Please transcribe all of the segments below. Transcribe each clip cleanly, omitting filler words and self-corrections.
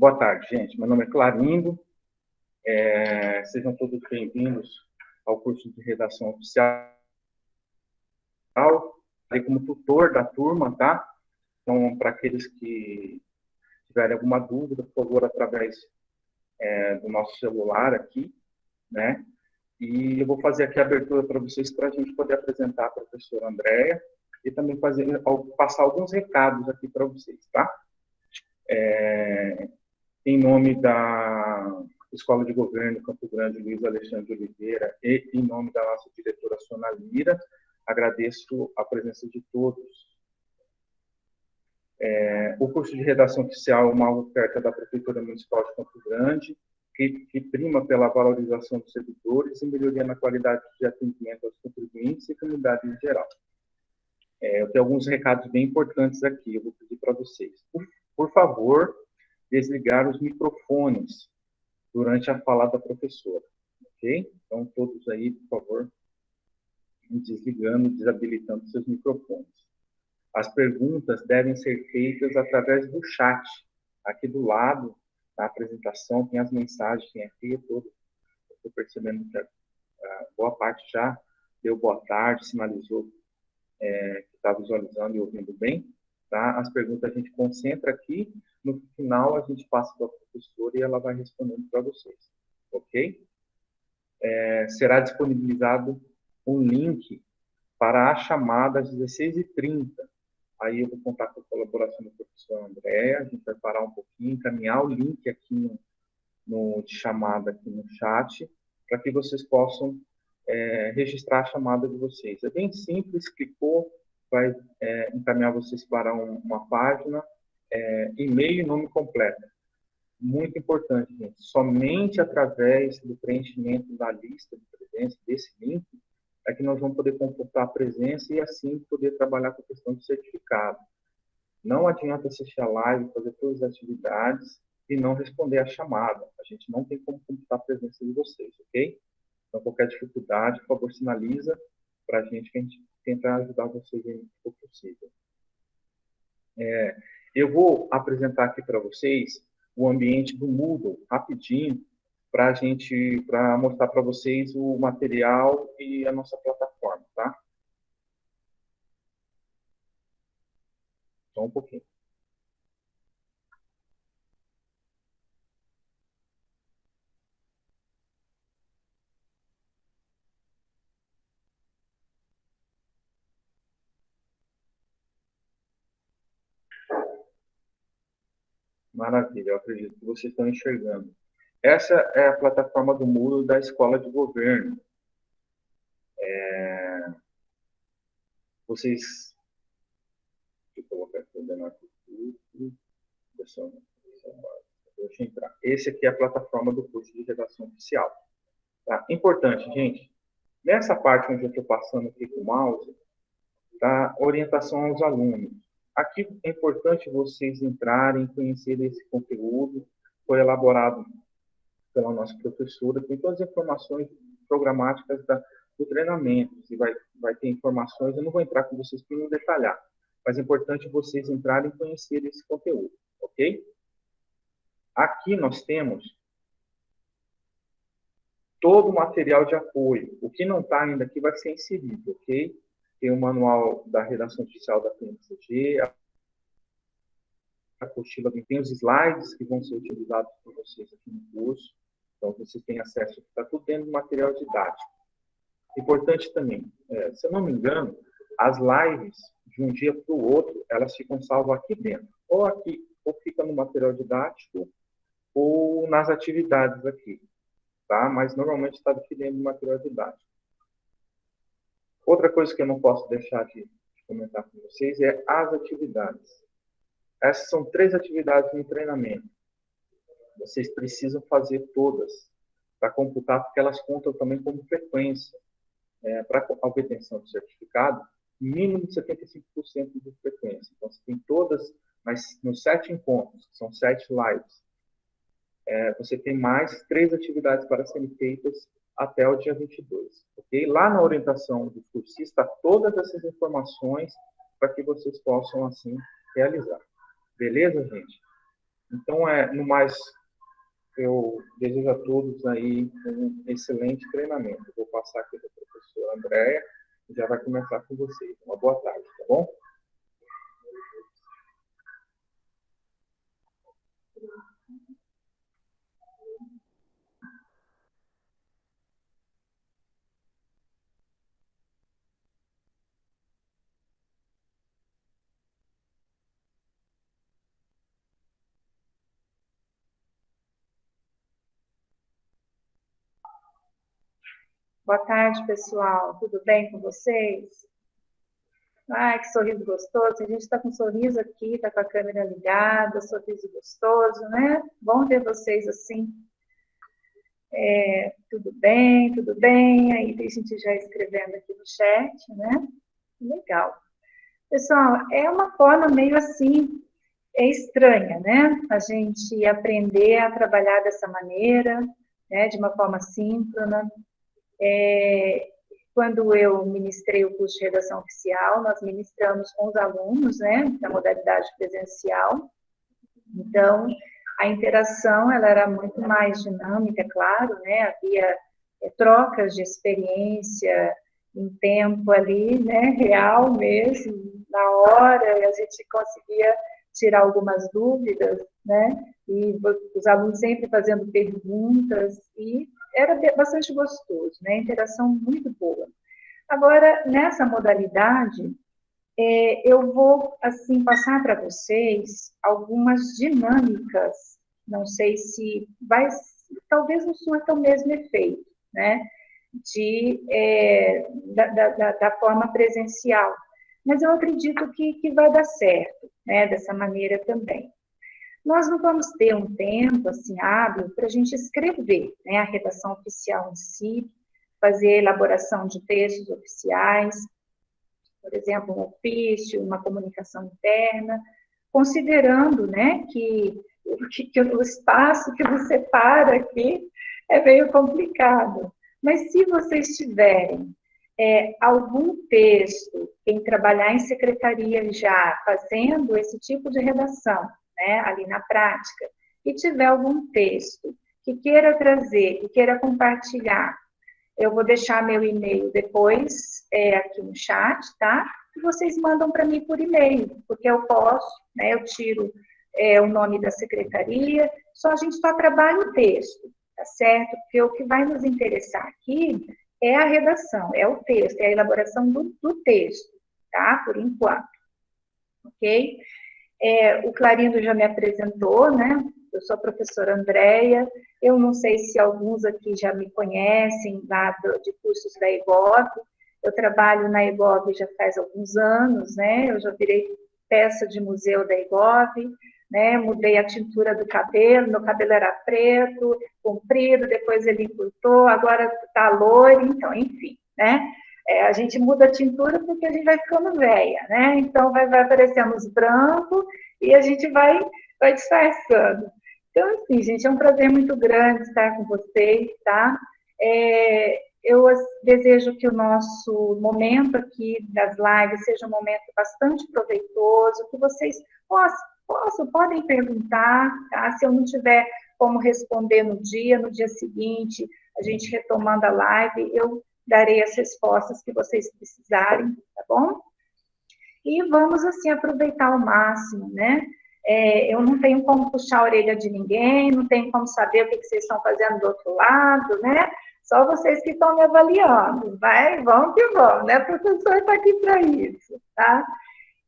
Boa tarde, gente. Meu nome é Clarindo. Sejam todos bem-vindos ao curso de Redação Oficial. Estarei como tutor da turma, tá? Então, para aqueles que tiverem alguma dúvida, por favor, através do nosso celular aqui, né? E eu vou fazer aqui a abertura para vocês, para a gente poder apresentar a professora Andréia e também passar alguns recados aqui para vocês, tá? Em nome da Escola de Governo Campo Grande, Luiz Alexandre de Oliveira, e em nome da nossa diretora Sônia Lira, agradeço a presença de todos. O curso de Redação Oficial é uma oferta da Prefeitura Municipal de Campo Grande, que prima pela valorização dos servidores e melhoria na qualidade de atendimento aos contribuintes e comunidade em geral. Eu tenho alguns recados bem importantes aqui, eu vou pedir para vocês. Por favor, desligar os microfones durante a fala da professora, ok? Então, todos aí, por favor, desligando, desabilitando seus microfones. As perguntas devem ser feitas através do chat. Aqui do lado da apresentação tem as mensagens, tem aqui todo. Estou percebendo que a boa parte já deu boa tarde, sinalizou que está visualizando e ouvindo bem. Tá? As perguntas a gente concentra aqui, no final a gente passa para a professora e ela vai respondendo para vocês, ok? Será disponibilizado um link para a chamada às 16h30. Aí eu vou contar com a colaboração do professor André, a gente vai parar um pouquinho, encaminhar o link aqui de chamada aqui no chat, para que vocês possam registrar a chamada de vocês. É bem simples, clicou, vai encaminhar vocês para uma página, e-mail e nome completo. Muito importante, gente. Somente através do preenchimento da lista de presença, desse link, é que nós vamos poder computar a presença e assim poder trabalhar com a questão do certificado. Não adianta assistir a live, fazer todas as atividades e não responder a chamada. A gente não tem como computar a presença de vocês, ok? Então, qualquer dificuldade, por favor, sinaliza para a gente que a gente tenta ajudar vocês o que for possível. Eu vou apresentar aqui para vocês o ambiente do Moodle, rapidinho, para mostrar para vocês o material e a nossa plataforma, tá? Só um pouquinho. Maravilha, eu acredito que vocês estão enxergando. Essa é a plataforma do Moodle da Escola de Governo. Vocês... Deixa eu colocar aqui o menor curso. Deixa eu entrar. Esse aqui é a plataforma do curso de Redação Oficial. Tá? Importante, gente. Nessa parte onde eu estou passando aqui com o mouse, tá? Orientação aos alunos. Aqui é importante vocês entrarem, conhecer esse conteúdo. Foi elaborado pela nossa professora, tem todas as informações programáticas do treinamento. E vai ter informações, eu não vou entrar com vocês para não detalhar, mas é importante vocês entrarem e conhecer esse conteúdo, ok? Aqui nós temos todo o material de apoio. O que não está ainda aqui vai ser inserido, ok? Tem o manual da redação oficial da PNCG, a apostila, tem os slides que vão ser utilizados por vocês aqui no curso. Então, vocês têm acesso, está tudo dentro do material didático. Importante também, se eu não me engano, as lives, de um dia para o outro, elas ficam salvas aqui dentro. Ou aqui, ou fica no material didático, ou nas atividades aqui. Tá? Mas, normalmente, está aqui dentro do material didático. Outra coisa que eu não posso deixar de comentar com vocês é as atividades. Essas são 3 atividades no treinamento. Vocês precisam fazer todas para computar, porque elas contam também como frequência. Para a obtenção do certificado, mínimo de 75% de frequência. Então, você tem todas, mas nos 7 encontros, que são 7 lives, você tem mais 3 atividades para serem feitas até o dia 22. Ok? Lá na orientação do cursista, todas essas informações para que vocês possam, assim, realizar. Beleza, gente? Então, no mais, eu desejo a todos aí um excelente treinamento. Eu vou passar aqui para a professora Andréia, que já vai começar com vocês. Uma boa tarde, tá bom? Boa tarde, pessoal. Tudo bem com vocês? Ai, que sorriso gostoso. A gente está com um sorriso aqui, está com a câmera ligada, sorriso gostoso, né? Bom ver vocês assim. Tudo bem, tudo bem. Aí tem gente já escrevendo aqui no chat, né? Legal. Pessoal, é uma forma meio assim, estranha, né? A gente aprender a trabalhar dessa maneira, né? De uma forma síncrona. Quando eu ministrei o curso de redação oficial, nós ministramos com os alunos, né, da modalidade presencial. Então, a interação, ela era muito mais dinâmica, claro, né, havia trocas de experiência em tempo ali, né, real mesmo, na hora, a gente conseguia tirar algumas dúvidas, né, e os alunos sempre fazendo perguntas, e era bastante gostoso, né, interação muito boa. Agora, nessa modalidade, eu vou, assim, passar para vocês algumas dinâmicas, não sei se vai, talvez não surta o mesmo efeito, né, da forma presencial, mas eu acredito que vai dar certo, né, dessa maneira também. Nós não vamos ter um tempo, assim, hábil para a gente escrever, né, a redação oficial em si, fazer a elaboração de textos oficiais, por exemplo, um ofício, uma comunicação interna, considerando, né, que o espaço que você para aqui é meio complicado. Mas se vocês tiverem algum texto, quem trabalhar em secretaria já fazendo esse tipo de redação, né, ali na prática, e tiver algum texto que queira trazer, que queira compartilhar, eu vou deixar meu e-mail depois aqui no chat, tá? E vocês mandam para mim por e-mail, porque eu posso, né? Eu tiro o nome da secretaria, a gente só trabalha o texto, tá certo? Porque o que vai nos interessar aqui é a redação, é o texto, é a elaboração do texto, tá? Por enquanto, ok? O Clarindo já me apresentou, né? Eu sou a professora Andréia. Eu não sei se alguns aqui já me conhecem lá de cursos da EGOV. Eu trabalho na EGOV já faz alguns anos, né? Eu já virei peça de museu da EGOV, né? Mudei a tintura do cabelo, meu cabelo era preto, comprido, depois ele encurtou, agora está loiro, então, enfim, né? A gente muda a tintura porque a gente vai ficando velha, né? Então, vai aparecendo os brancos e a gente vai disfarçando. Então, assim, gente, é um prazer muito grande estar com vocês, tá? Eu desejo que o nosso momento aqui das lives seja um momento bastante proveitoso, que vocês podem perguntar, tá? Se eu não tiver como responder no dia seguinte, a gente retomando a live, eu darei as respostas que vocês precisarem, tá bom? E vamos, assim, aproveitar ao máximo, né? Eu não tenho como puxar a orelha de ninguém, não tenho como saber o que vocês estão fazendo do outro lado, né? Só vocês que estão me avaliando. Vão que vão, né? O professor está aqui para isso, tá?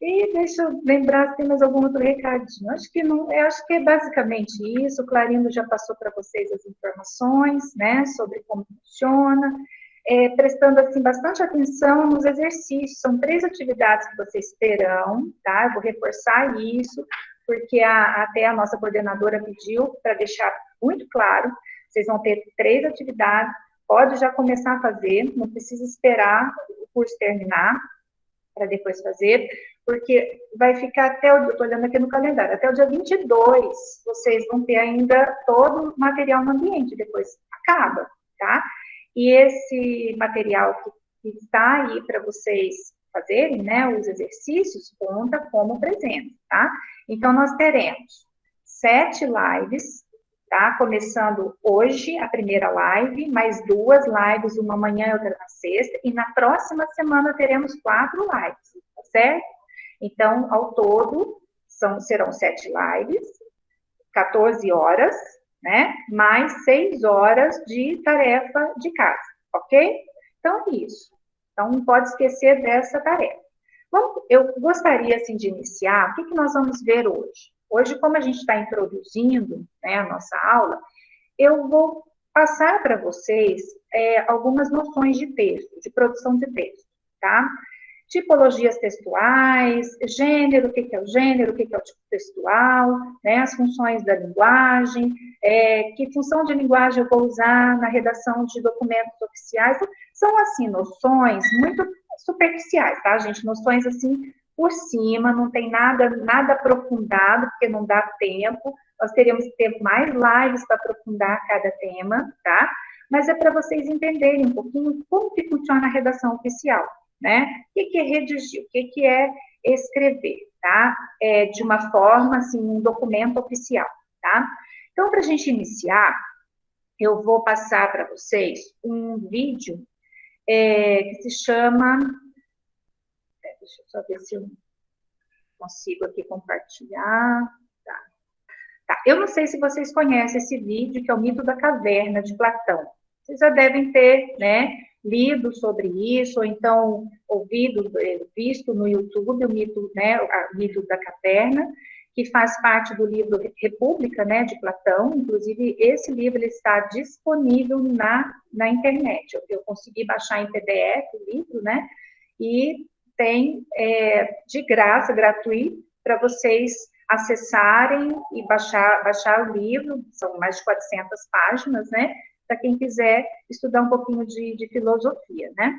E deixa eu lembrar se tem mais algum outro recadinho. Acho que não, eu acho que é basicamente isso. O Clarindo já passou para vocês as informações, né, sobre como funciona, prestando assim bastante atenção nos exercícios. São 3 atividades que vocês terão, tá? Eu vou reforçar isso, porque até a nossa coordenadora pediu para deixar muito claro. Vocês vão ter 3 atividades. Pode já começar a fazer, não precisa esperar o curso terminar para depois fazer, porque vai ficar estou olhando aqui no calendário, até o dia 22, vocês vão ter ainda todo o material no ambiente, depois acaba, tá? E esse material que está aí para vocês fazerem, né, os exercícios, conta como presente, tá? Então, nós teremos 7 lives, tá? Começando hoje a primeira live, mais 2 lives, uma amanhã e outra na sexta, e na próxima semana teremos 4 lives, tá certo? Então, ao todo, serão 7 lives, 14 horas, né? Mais 6 horas de tarefa de casa, ok? Então, é isso. Então, não pode esquecer dessa tarefa. Bom, eu gostaria, assim, de iniciar, o que nós vamos ver hoje? Hoje, como a gente está introduzindo, né, a nossa aula, eu vou passar para vocês algumas noções de texto, de produção de texto, tá? Tipologias textuais, gênero, o que é o gênero, o que é o tipo textual, né, as funções da linguagem, que função de linguagem eu vou usar na redação de documentos oficiais. São, assim, noções muito superficiais, tá, gente? Noções, assim, por cima, não tem nada aprofundado, porque não dá tempo. Nós teríamos que ter mais lives para aprofundar cada tema, tá? Mas é para vocês entenderem um pouquinho como que funciona a redação oficial, né? O que é redigir? O que é escrever, tá? De uma forma, assim, um documento oficial, tá? Então, para a gente iniciar, eu vou passar para vocês um vídeo que se chama... Deixa eu só ver se eu consigo aqui compartilhar. Tá. Eu não sei se vocês conhecem esse vídeo, que é o Mito da Caverna, de Platão. Vocês já devem ter, né, lido sobre isso, ou então ouvido, visto no YouTube o mito, né, o Mito da Caverna, que faz parte do livro República, né, de Platão. Inclusive, esse livro ele está disponível na internet. Eu consegui baixar em PDF o livro, né, e tem de graça, gratuito, para vocês acessarem e baixar o livro. São mais de 400 páginas, né, para quem quiser estudar um pouquinho de filosofia, né.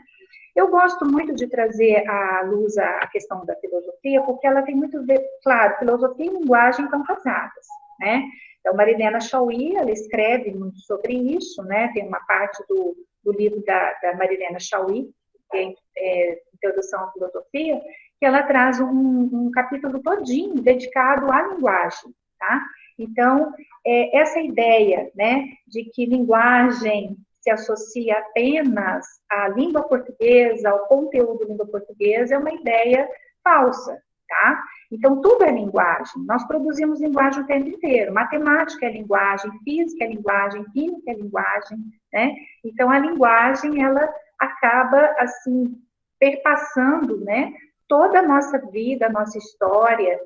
Eu gosto muito de trazer à luz a questão da filosofia, porque ela tem muito a ver, claro, filosofia e linguagem estão casadas, né. Então, Marilena Chaui, ela escreve muito sobre isso, né, tem uma parte do livro da Marilena Chaui, que é Introdução à Filosofia, que ela traz um capítulo todinho dedicado à linguagem, tá? Então, essa ideia, né, de que linguagem se associa apenas à língua portuguesa, ao conteúdo da língua portuguesa, é uma ideia falsa, tá? Então, tudo é linguagem. Nós produzimos linguagem o tempo inteiro. Matemática é linguagem, física é linguagem, química é linguagem, né? Então, a linguagem, ela acaba, assim, perpassando, né, toda a nossa vida, a nossa história,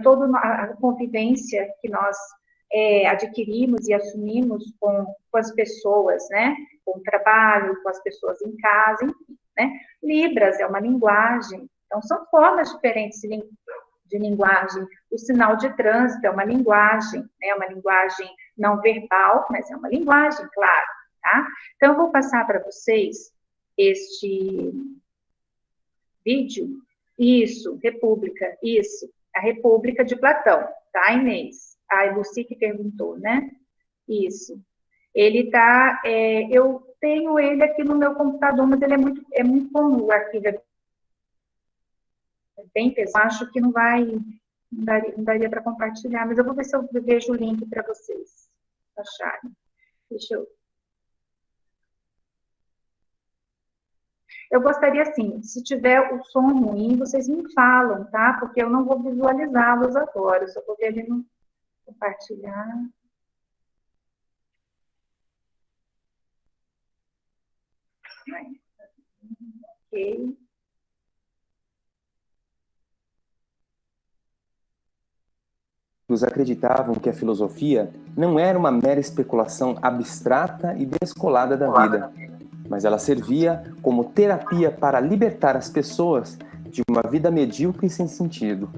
toda a convivência que nós adquirimos e assumimos com as pessoas, né, com o trabalho, com as pessoas em casa, enfim, né. Libras é uma linguagem, então são formas diferentes de linguagem. O sinal de trânsito é uma linguagem, né, uma linguagem não verbal, mas é uma linguagem, claro, tá? Então, eu vou passar para vocês este vídeo. Isso, República, isso, a República de Platão, tá, Inês? A Lucy que perguntou, né? Isso. Ele tá, eu tenho ele aqui no meu computador, mas ele é muito comum, o arquivo é bem pesado, acho que não daria para compartilhar, mas eu vou ver se eu vejo o link para vocês acharem. Deixa eu... Eu gostaria, assim, se tiver o som ruim, vocês me falam, tá? Porque eu não vou visualizá-los agora, eu só vou ver ali no compartilhar. Ok. Acreditavam que a filosofia não era uma mera especulação abstrata e descolada da vida, mas ela servia como terapia para libertar as pessoas de uma vida medíocre e sem sentido,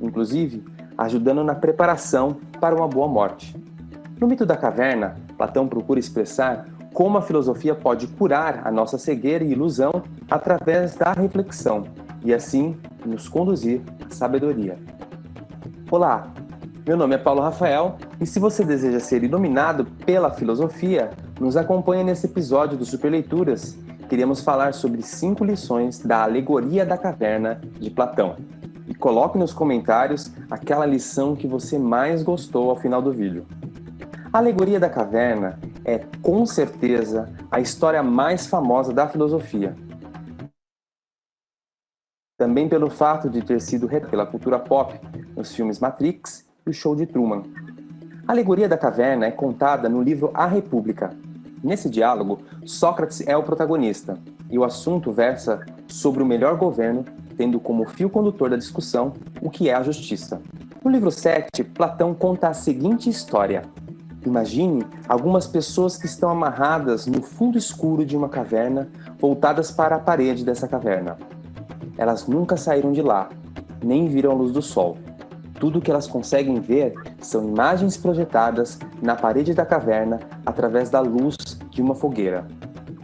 inclusive ajudando na preparação para uma boa morte. No Mito da Caverna, Platão procura expressar como a filosofia pode curar a nossa cegueira e ilusão através da reflexão e assim nos conduzir à sabedoria. Olá! Meu nome é Paulo Rafael e se você deseja ser iluminado pela filosofia, nos acompanhe nesse episódio do Superleituras. Queremos falar sobre 5 lições da Alegoria da Caverna de Platão. E coloque nos comentários aquela lição que você mais gostou ao final do vídeo. A alegoria da caverna é, com certeza, a história mais famosa da filosofia. Também pelo fato de ter sido pela cultura pop nos filmes Matrix e o Show de Truman. A alegoria da caverna é contada no livro A República. Nesse diálogo, Sócrates é o protagonista e o assunto versa sobre o melhor governo, tendo como fio condutor da discussão o que é a justiça. No livro 7, Platão conta a seguinte história. Imagine algumas pessoas que estão amarradas no fundo escuro de uma caverna, voltadas para a parede dessa caverna. Elas nunca saíram de lá, nem viram a luz do sol. Tudo o que elas conseguem ver são imagens projetadas na parede da caverna através da luz de uma fogueira.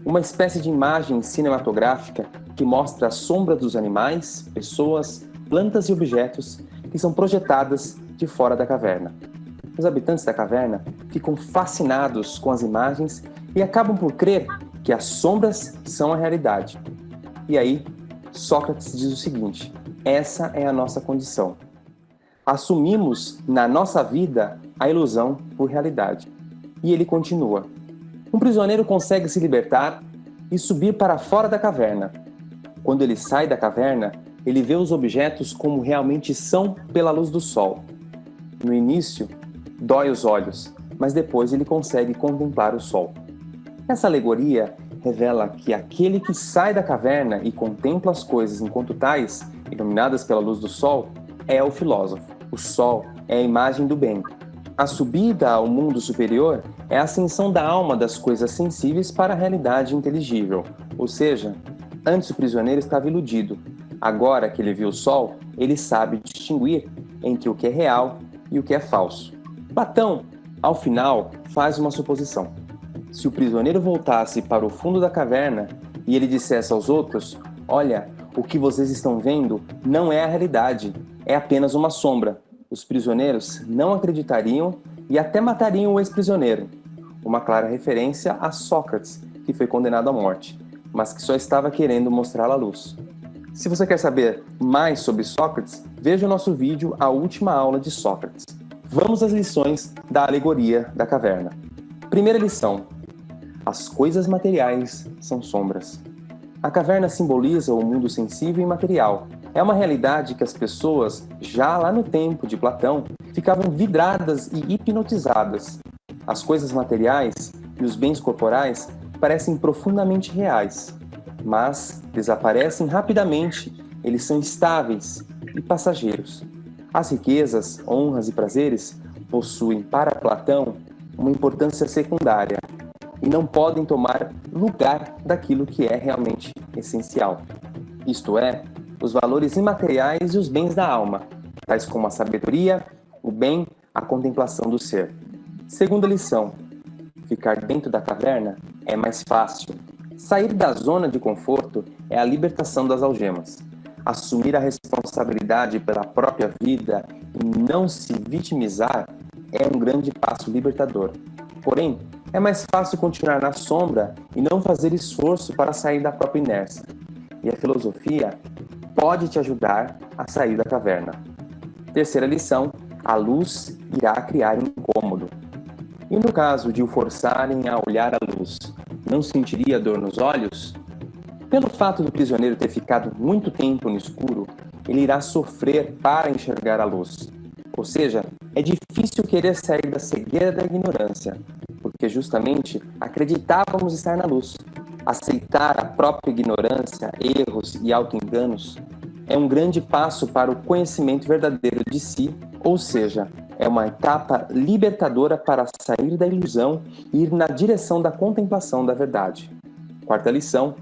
Uma espécie de imagem cinematográfica que mostra a sombra dos animais, pessoas, plantas e objetos que são projetadas de fora da caverna. Os habitantes da caverna ficam fascinados com as imagens e acabam por crer que as sombras são a realidade. E aí, Sócrates diz o seguinte: essa é a nossa condição. Assumimos na nossa vida a ilusão por realidade. E ele continua: um prisioneiro consegue se libertar e subir para fora da caverna. Quando ele sai da caverna, ele vê os objetos como realmente são pela luz do sol. No início, dói os olhos, mas depois ele consegue contemplar o sol. Essa alegoria revela que aquele que sai da caverna e contempla as coisas enquanto tais, iluminadas pela luz do sol, é o filósofo. O sol é a imagem do bem. A subida ao mundo superior é a ascensão da alma das coisas sensíveis para a realidade inteligível. Ou seja, antes o prisioneiro estava iludido. Agora que ele viu o sol, ele sabe distinguir entre o que é real e o que é falso. Platão, ao final, faz uma suposição. Se o prisioneiro voltasse para o fundo da caverna e ele dissesse aos outros: olha, o que vocês estão vendo não é a realidade, é apenas uma sombra. Os prisioneiros não acreditariam e até matariam o ex-prisioneiro. Uma clara referência a Sócrates, que foi condenado à morte, mas que só estava querendo mostrá-la à luz. Se você quer saber mais sobre Sócrates, veja o nosso vídeo A Última Aula de Sócrates. Vamos às lições da alegoria da caverna. Primeira lição: as coisas materiais são sombras. A caverna simboliza o mundo sensível e material. É uma realidade que as pessoas, já lá no tempo de Platão, ficavam vidradas e hipnotizadas. As coisas materiais e os bens corporais parecem profundamente reais, mas desaparecem rapidamente. Eles são instáveis e passageiros. As riquezas, honras e prazeres possuem, para Platão, uma importância secundária e não podem tomar lugar daquilo que é realmente essencial. Isto é, os valores imateriais e os bens da alma, tais como a sabedoria, o bem, a contemplação do ser. Segunda lição: ficar dentro da caverna é mais fácil. Sair da zona de conforto é a libertação das algemas. Assumir a responsabilidade pela própria vida e não se vitimizar é um grande passo libertador. Porém, é mais fácil continuar na sombra e não fazer esforço para sair da própria inércia. E a filosofia pode te ajudar a sair da caverna. Terceira lição: a luz irá criar incômodo. E no caso de o forçarem a olhar a luz, não sentiria dor nos olhos? Pelo fato do prisioneiro ter ficado muito tempo no escuro, ele irá sofrer para enxergar a luz. Ou seja, é difícil querer sair da cegueira da ignorância, porque justamente acreditávamos estar na luz. Aceitar a própria ignorância, erros e auto-enganos é um grande passo para o conhecimento verdadeiro de si, ou seja, é uma etapa libertadora para sair da ilusão e ir na direção da contemplação da verdade. Quarta lição: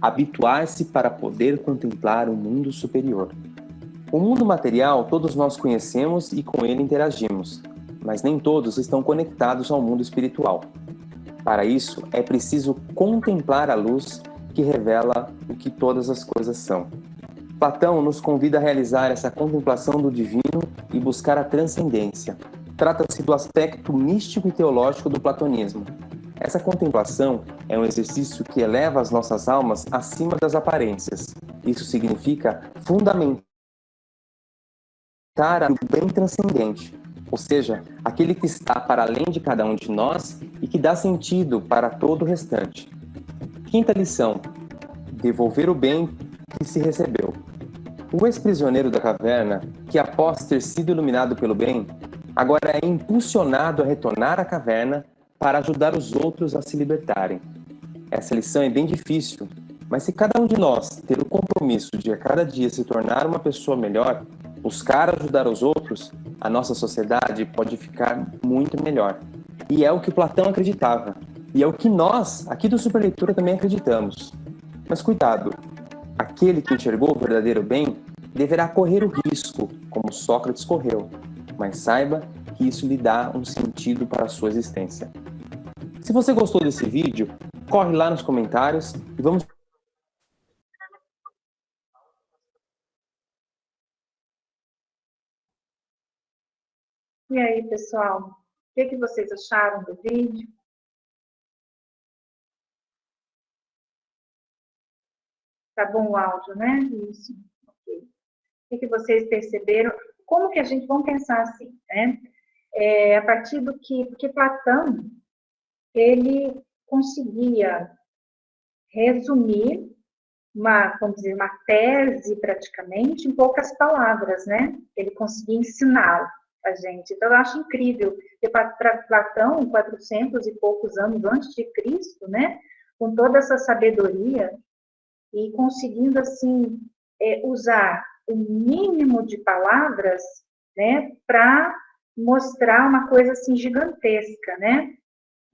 habituar-se para poder contemplar o mundo superior. O mundo material todos nós conhecemos e com ele interagimos, mas nem todos estão conectados ao mundo espiritual. Para isso, é preciso contemplar a luz que revela o que todas as coisas são. Platão nos convida a realizar essa contemplação do divino e buscar a transcendência. Trata-se do aspecto místico e teológico do platonismo. Essa contemplação é um exercício que eleva as nossas almas acima das aparências. Isso significa fundamentar o bem transcendente, ou seja, aquele que está para além de cada um de nós e que dá sentido para todo o restante. Quinta lição: devolver o bem que se recebeu. O ex-prisioneiro da caverna, que após ter sido iluminado pelo bem, agora é impulsionado a retornar à caverna para ajudar os outros a se libertarem. Essa lição é bem difícil, mas se cada um de nós ter o compromisso de a cada dia se tornar uma pessoa melhor, buscar ajudar os outros, a nossa sociedade pode ficar muito melhor. E é o que Platão acreditava. E é o que nós, aqui do Superleitura, também acreditamos. Mas cuidado, aquele que enxergou o verdadeiro bem deverá correr o risco, como Sócrates correu. Mas saiba que isso lhe dá um sentido para a sua existência. Se você gostou desse vídeo, corre lá nos comentários e vamos... E aí, pessoal, o que vocês acharam do vídeo? Tá bom o áudio, né? Isso. Ok. O que vocês perceberam? Como que a gente... Vamos pensar assim, né? A partir do que... Porque Platão, ele conseguia resumir vamos dizer, uma tese praticamente em poucas palavras, né? Ele conseguia ensinar a gente. Então, eu acho incrível, porque para Platão, 400 e poucos anos antes de Cristo, né? Com toda essa sabedoria e conseguindo, assim, usar o mínimo de palavras, né? Para mostrar uma coisa, assim, gigantesca, né?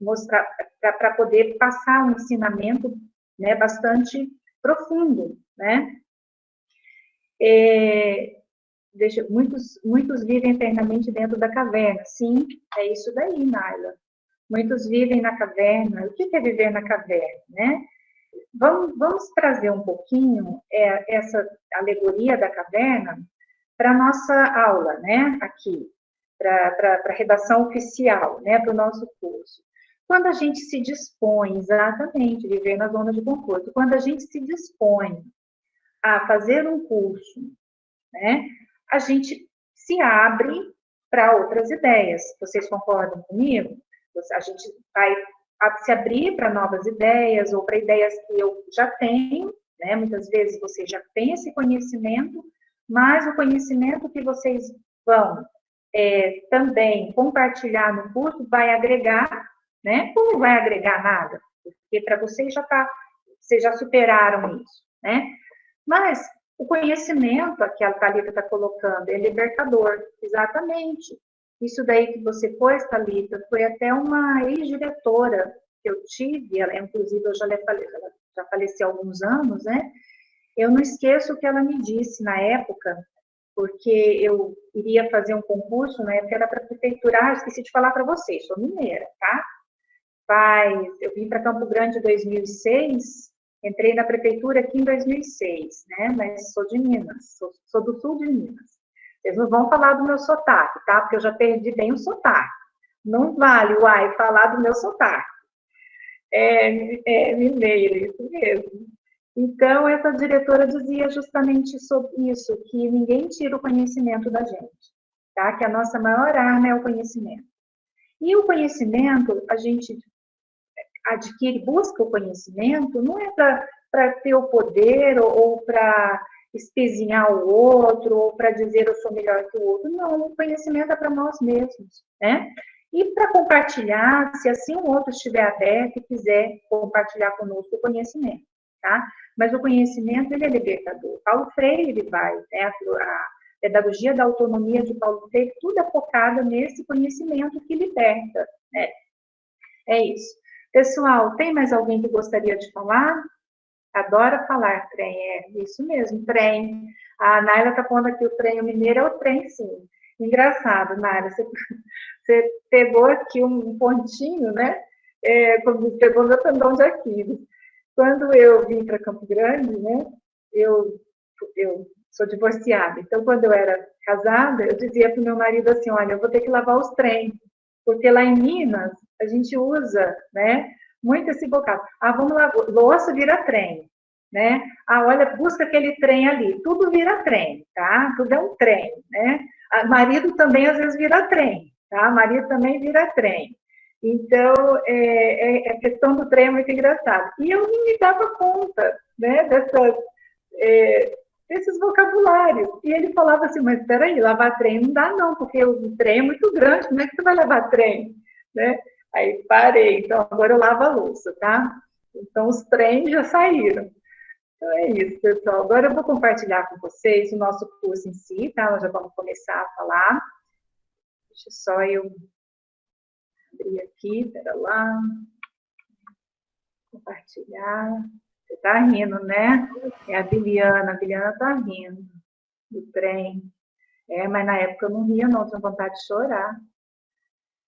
Mostrar, para poder passar um ensinamento, né? Bastante profundo, né? Muitos vivem eternamente dentro da caverna. Sim, é isso daí, Naila. Muitos vivem na caverna. O que é viver na caverna, né? Vamos trazer um pouquinho essa alegoria da caverna para a nossa aula, né? Aqui, para a redação oficial, né? Para o nosso curso. Quando a gente se dispõe, exatamente, viver na zona de conforto, quando a gente se dispõe a fazer um curso, né, a gente se abre para outras ideias. Vocês concordam comigo? A gente vai se abrir para novas ideias ou para ideias que eu já tenho, né? Muitas vezes vocês já têm esse conhecimento, mas o conhecimento que vocês vão também compartilhar no curso vai agregar, né? Como vai agregar nada? Porque para vocês vocês já superaram isso, né? Mas o conhecimento que a Thalita está colocando é libertador, exatamente. Isso daí que você pôs, Thalita, foi até uma ex-diretora que eu tive, ela, inclusive ela já faleceu há alguns anos, né? Eu não esqueço o que ela me disse na época, porque eu iria fazer um concurso, na época era para a prefeitura, esqueci de falar para vocês, sou mineira, tá? Eu vim para Campo Grande em 2006, entrei na prefeitura aqui em 2006, né? Mas sou de Minas, sou do sul de Minas. Vocês não vão falar do meu sotaque, tá? Porque eu já perdi bem o sotaque. Não vale, falar do meu sotaque. Mineiro, isso mesmo. Então, essa diretora dizia justamente sobre isso, que ninguém tira o conhecimento da gente, tá? Que a nossa maior arma é o conhecimento. E o conhecimento, a gente adquire, busca o conhecimento, não é para ter o poder ou para espezinhar o outro, ou para dizer eu sou melhor que o outro. Não, o conhecimento é para nós mesmos, né? E para compartilhar, se assim o outro estiver aberto e quiser compartilhar conosco o conhecimento, tá? Mas o conhecimento, ele é libertador. Paulo Freire, ele vai, né? A pedagogia da autonomia de Paulo Freire, tudo é focado nesse conhecimento que liberta, né? É isso. Pessoal, tem mais alguém que gostaria de falar? Adora falar trem, isso mesmo, trem. A Naila está pondo aqui o trem, o mineiro é o trem, sim. Engraçado, Naila, você pegou aqui um pontinho, né? Pegou meu tendão de Aquiles. Quando eu vim para Campo Grande, né? Eu sou divorciada, então quando eu era casada, eu dizia para o meu marido assim, olha, eu vou ter que lavar os trens, porque lá em Minas, a gente usa, né, muito esse vocábulo. Vamos lá, louça vira trem. né? Ah, olha, busca aquele trem ali. Tudo vira trem, tá? Tudo é um trem, né? Marido também às vezes vira trem, tá? Marido também vira trem. Então, a questão do trem é muito engraçada. E eu não me dava conta, né, desses vocabulários. E ele falava assim, mas espera aí, lavar trem não dá não, porque o trem é muito grande, como é que você vai lavar trem? Né? Aí parei, então agora eu lavo a louça, tá? Então os trens já saíram. Então é isso, pessoal. Agora eu vou compartilhar com vocês o nosso curso em si, tá? Nós já vamos começar a falar. Deixa só eu abrir aqui, pera lá. Compartilhar. Você tá rindo, né? É a Biliana tá rindo do trem. Mas na época eu não ria, não, tinha vontade de chorar.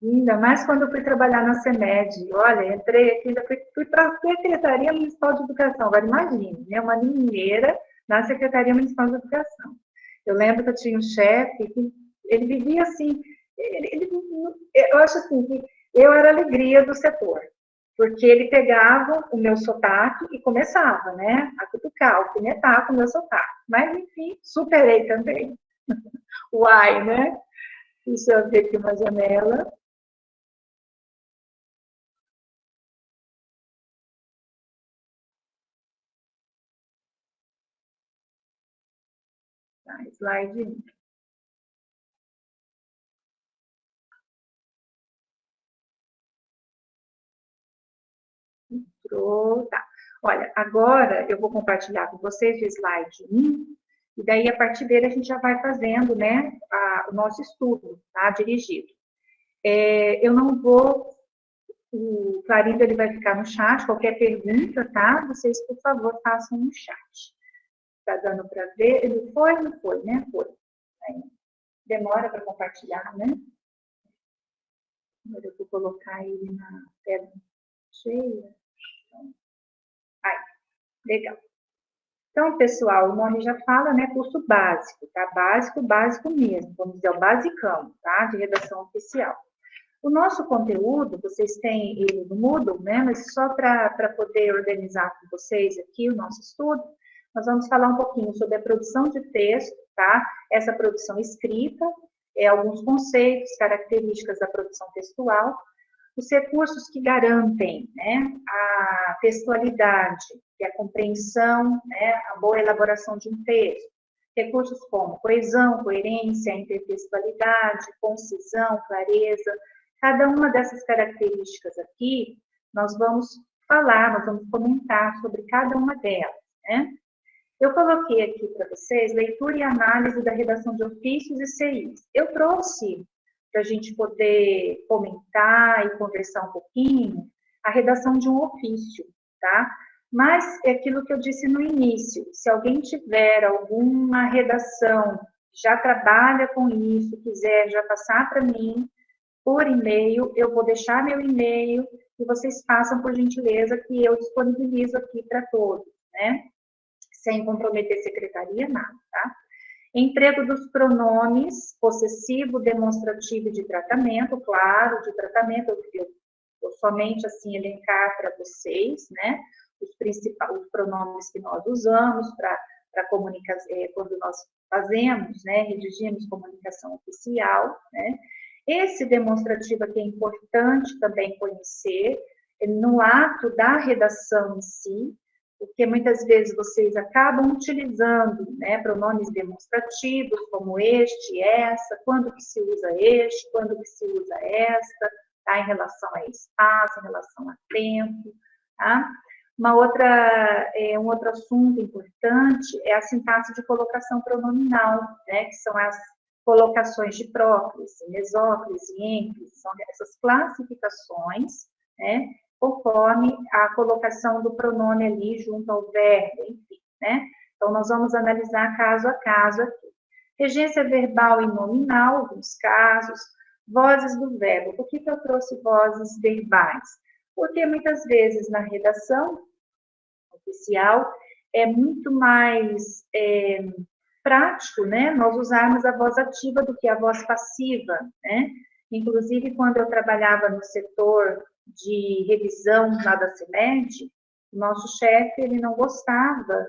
Ainda mais quando eu fui trabalhar na CEMED. Olha, entrei aqui, ainda fui para a Secretaria Municipal de Educação. Agora imagine, né? Uma mineira na Secretaria Municipal de Educação. Eu lembro que eu tinha um chefe que ele vivia assim, eu acho assim, que eu era a alegria do setor, porque ele pegava o meu sotaque e começava, né, a cutucar, alfinetar com o meu sotaque. Mas, enfim, superei também. Uai, né? Deixa eu ver aqui uma janela. Tá, slide 1. Tá. Olha, agora eu vou compartilhar com vocês o slide 1, e daí a partir dele a gente já vai fazendo, né, o nosso estudo, tá, dirigido. Eu não vou, o Clarindo ele vai ficar no chat, qualquer pergunta, tá, vocês por favor façam no chat. Tá dando para ver? Ele foi ou não foi, né? Foi. Aí, demora para compartilhar, né? Agora eu vou colocar ele na tela cheia. Aí, legal. Então, pessoal, o nome já fala, né, curso básico, tá? Básico, básico mesmo, vamos dizer, o basicão, tá? De redação oficial. O nosso conteúdo, vocês têm ele no Moodle, né? Mas só para poder organizar com vocês aqui o nosso estudo, nós vamos falar um pouquinho sobre a produção de texto, tá? Essa produção escrita, alguns conceitos, características da produção textual, os recursos que garantem, né, a textualidade, que é a compreensão, né, a boa elaboração de um texto. Recursos como coesão, coerência, intertextualidade, concisão, clareza. Cada uma dessas características aqui, nós vamos falar, nós vamos comentar sobre cada uma delas, né? Eu coloquei aqui para vocês leitura e análise da redação de ofícios e CIs. Eu trouxe para a gente poder comentar e conversar um pouquinho, a redação de um ofício, tá? Mas é aquilo que eu disse no início, se alguém tiver alguma redação, já trabalha com isso, quiser já passar para mim por e-mail, eu vou deixar meu e-mail e vocês façam por gentileza que eu disponibilizo aqui para todos, né? Sem comprometer secretaria, nada, tá? Emprego dos pronomes possessivo, demonstrativo e de tratamento, claro, de tratamento, eu vou somente assim elencar para vocês, né, os pronomes que nós usamos para comunicar, quando nós fazemos, né, redigimos comunicação oficial, né. Esse demonstrativo aqui é importante também conhecer, no ato da redação em si, porque muitas vezes vocês acabam utilizando, né, pronomes demonstrativos, como este, essa, quando que se usa este, quando que se usa esta, tá, em relação a espaço, em relação a tempo, tá? Um outro assunto importante é a sintaxe de colocação pronominal, né, que são as colocações de próclise, mesóclise, ênclise, são essas classificações, né, conforme a colocação do pronome ali junto ao verbo, enfim, né? Então, nós vamos analisar caso a caso aqui. Regência verbal e nominal, alguns casos, vozes do verbo. Por que eu trouxe vozes verbais? Porque muitas vezes na redação oficial é muito mais prático, né? Nós usarmos a voz ativa do que a voz passiva, né? Inclusive, quando eu trabalhava no setor de revisão lá da CEMED, O nosso chefe, ele não gostava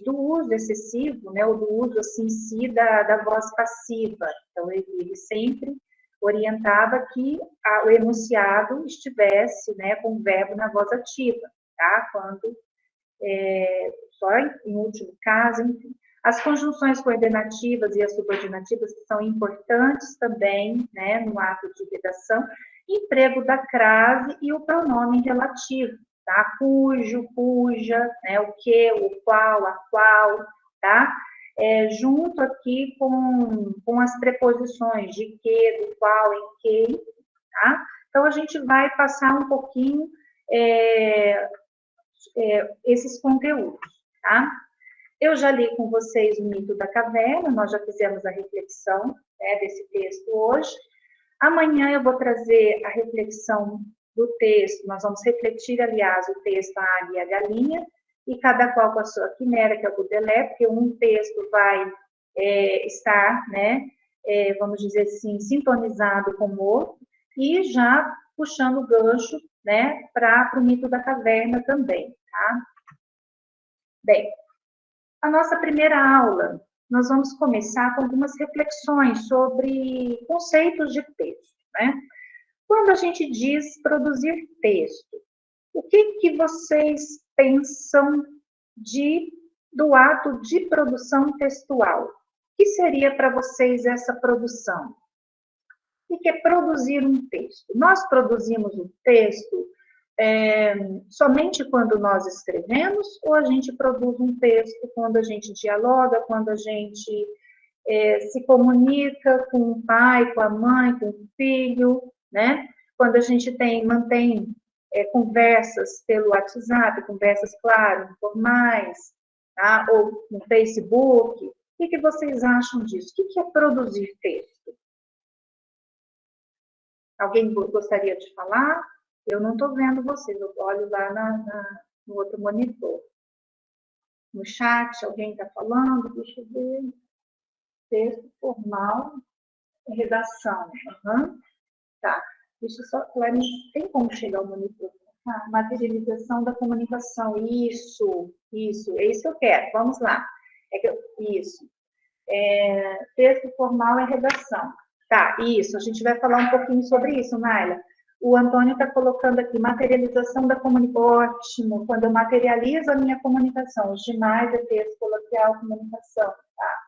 do uso excessivo, né, ou do uso, assim, em si, da voz passiva. Então, ele sempre orientava que o enunciado estivesse, né, com o verbo na voz ativa, tá? Quando, só em último caso, enfim. As conjunções coordenativas e as subordinativas são importantes também, né, no ato de redação, emprego da crase e o pronome relativo, tá? Cujo, cuja, né, o que, o qual, a qual, tá? Junto aqui com as preposições de que, do qual, em que, tá? Então, a gente vai passar um pouquinho esses conteúdos, tá? Eu já li com vocês o Mito da Caverna, nós já fizemos a reflexão, né, desse texto hoje. Amanhã eu vou trazer a reflexão do texto, nós vamos refletir, aliás, o texto A Águia e a Galinha, e cada qual com a sua quimera, que é o Baudelaire, porque um texto vai estar, né, vamos dizer assim, sintonizado com o outro, e já puxando o gancho, né, para o Mito da Caverna também, tá? Bem, a nossa primeira aula, nós vamos começar com algumas reflexões sobre conceitos de texto, né? Quando a gente diz produzir texto, o que vocês pensam do ato de produção textual? O que seria para vocês essa produção? O que é produzir um texto? Nós produzimos um texto somente quando nós escrevemos, ou a gente produz um texto quando a gente dialoga, quando a gente se comunica com o pai, com a mãe, com o filho, né? Quando a gente mantém conversas pelo WhatsApp, conversas, claro, informais, tá? Ou no Facebook. O que vocês acham disso? O que é produzir texto? Alguém gostaria de falar? Eu não estou vendo vocês, eu olho lá no outro monitor. No chat, alguém está falando? Deixa eu ver. Texto formal, redação. Uhum. Tá. Deixa eu só clarear. Tem como chegar ao monitor? Tá. Materialização da comunicação. Isso. É isso que eu quero. Vamos lá. Isso. Texto formal é redação. Tá, isso. A gente vai falar um pouquinho sobre isso, Naila. O Antônio está colocando aqui, materialização da comunicação. Ótimo, quando eu materializo a minha comunicação. Os demais é texto coloquial, comunicação, tá?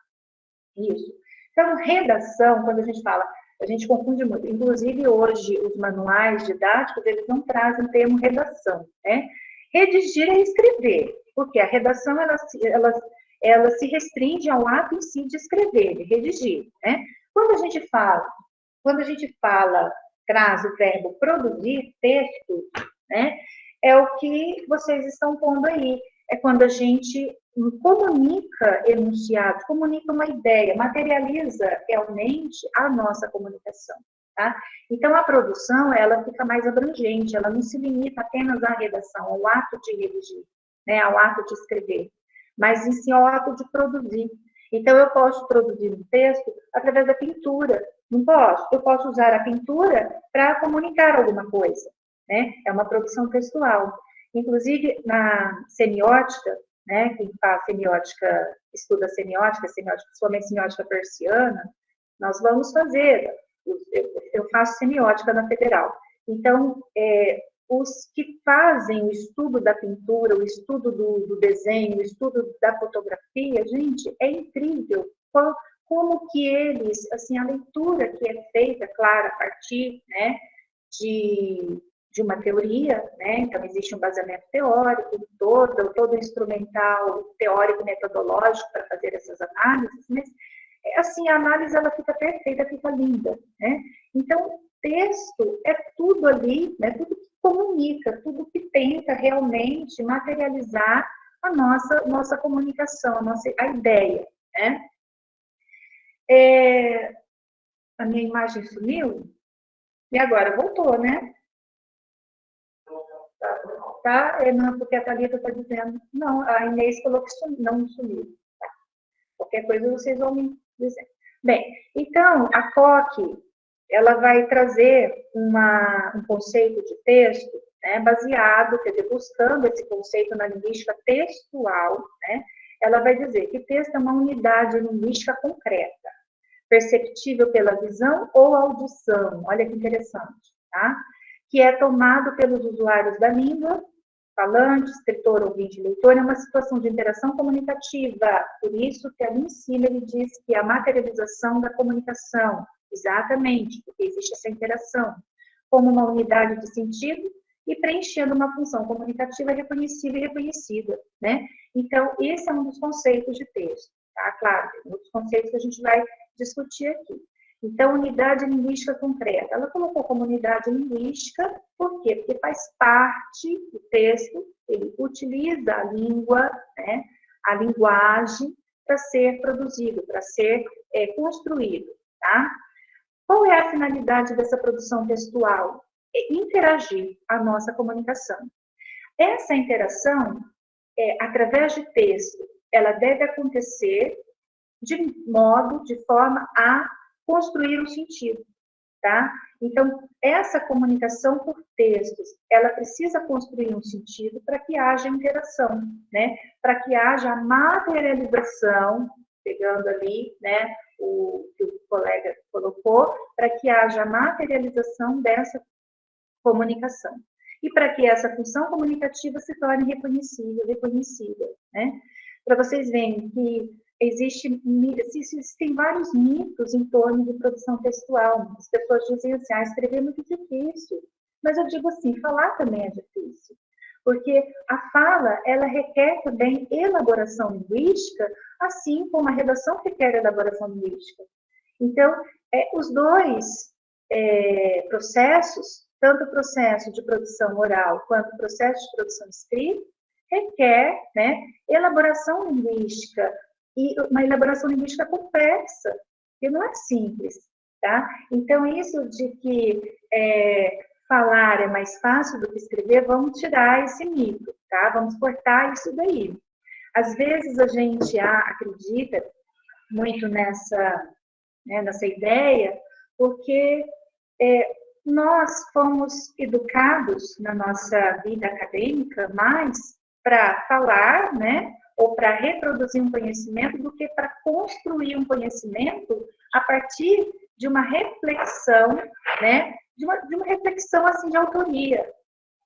Isso. Então, redação, quando a gente fala, a gente confunde muito. Inclusive, hoje, os manuais didáticos, eles não trazem o termo redação, né? Redigir é escrever, porque a redação, ela se restringe ao ato em si de escrever, de redigir, né? Quando a gente fala, traz o verbo produzir texto, né? É o que vocês estão pondo aí. É quando a gente comunica enunciados, comunica uma ideia, materializa realmente a nossa comunicação, tá? Então, a produção, ela fica mais abrangente, ela não se limita apenas à redação, ao ato de redigir, né? Ao ato de escrever, mas em si ao ato de produzir. Então, eu posso produzir um texto através da pintura. Não posso? Eu posso usar a pintura para comunicar alguma coisa, né? É uma produção textual. Inclusive, na semiótica, né? Quem faz semiótica, estuda semiótica, principalmente semiótica persiana, nós vamos fazer. Eu faço semiótica na Federal. Então, os que fazem o estudo da pintura, o estudo do desenho, o estudo da fotografia, gente, é incrível como que eles, assim, a leitura que é feita, claro, a partir, né, de uma teoria, né, então existe um baseamento teórico, todo instrumental teórico metodológico para fazer essas análises, mas, assim, a análise, ela fica perfeita, fica linda, né, então, texto é tudo ali, né, tudo que comunica, tudo que tenta realmente materializar a nossa comunicação, a ideia, né. A minha imagem sumiu? E agora? Voltou, né? Tá? Não, porque a Thalita está dizendo. Não, a Inês falou que não sumiu. Tá. Qualquer coisa vocês vão me dizer. Bem, então, a COC, ela vai trazer um conceito de texto, né, baseado, quer dizer, buscando esse conceito na linguística textual, né, ela vai dizer que texto é uma unidade linguística concreta, perceptível pela visão ou audição, olha que interessante, tá? Que é tomado pelos usuários da língua, falante, escritor, ouvinte, leitor, é uma situação de interação comunicativa, por isso que ali em cima ele diz que a materialização da comunicação, exatamente, porque existe essa interação, como uma unidade de sentido e preenchendo uma função comunicativa reconhecível e reconhecida, né? Então, esse é um dos conceitos de texto, tá? Claro, tem outros conceitos que a gente vai discutir aqui. Então, unidade linguística concreta. Ela colocou como unidade linguística, por quê? Porque faz parte do texto, ele utiliza a língua, né, a linguagem, para ser produzido, para ser construído, tá? Qual é a finalidade dessa produção textual? É interagir a nossa comunicação. Essa interação, através de texto, ela deve acontecer de forma a construir um sentido, tá? Então, essa comunicação por textos, ela precisa construir um sentido para que haja interação, né? Para que haja a materialização, pegando ali, né, o que o colega colocou, para que haja a materialização dessa comunicação. E para que essa função comunicativa se torne reconhecível, reconhecida, né? Para vocês verem que existem vários mitos em torno de produção textual. As pessoas dizem assim, escrever é muito difícil. Mas eu digo assim, falar também é difícil. Porque a fala, ela requer também elaboração linguística, assim como a redação requer elaboração linguística. Então, os dois processos, tanto o processo de produção oral quanto o processo de produção escrita, requer, né, elaboração linguística, e uma elaboração linguística complexa, que não é simples, tá? Então, isso de que falar é mais fácil do que escrever, vamos tirar esse mito, tá? Vamos cortar isso daí. Às vezes, a gente acredita muito nessa ideia, porque nós fomos educados na nossa vida acadêmica mais para falar, né, ou para reproduzir um conhecimento, do que para construir um conhecimento a partir de uma reflexão, né, de uma reflexão assim de autoria.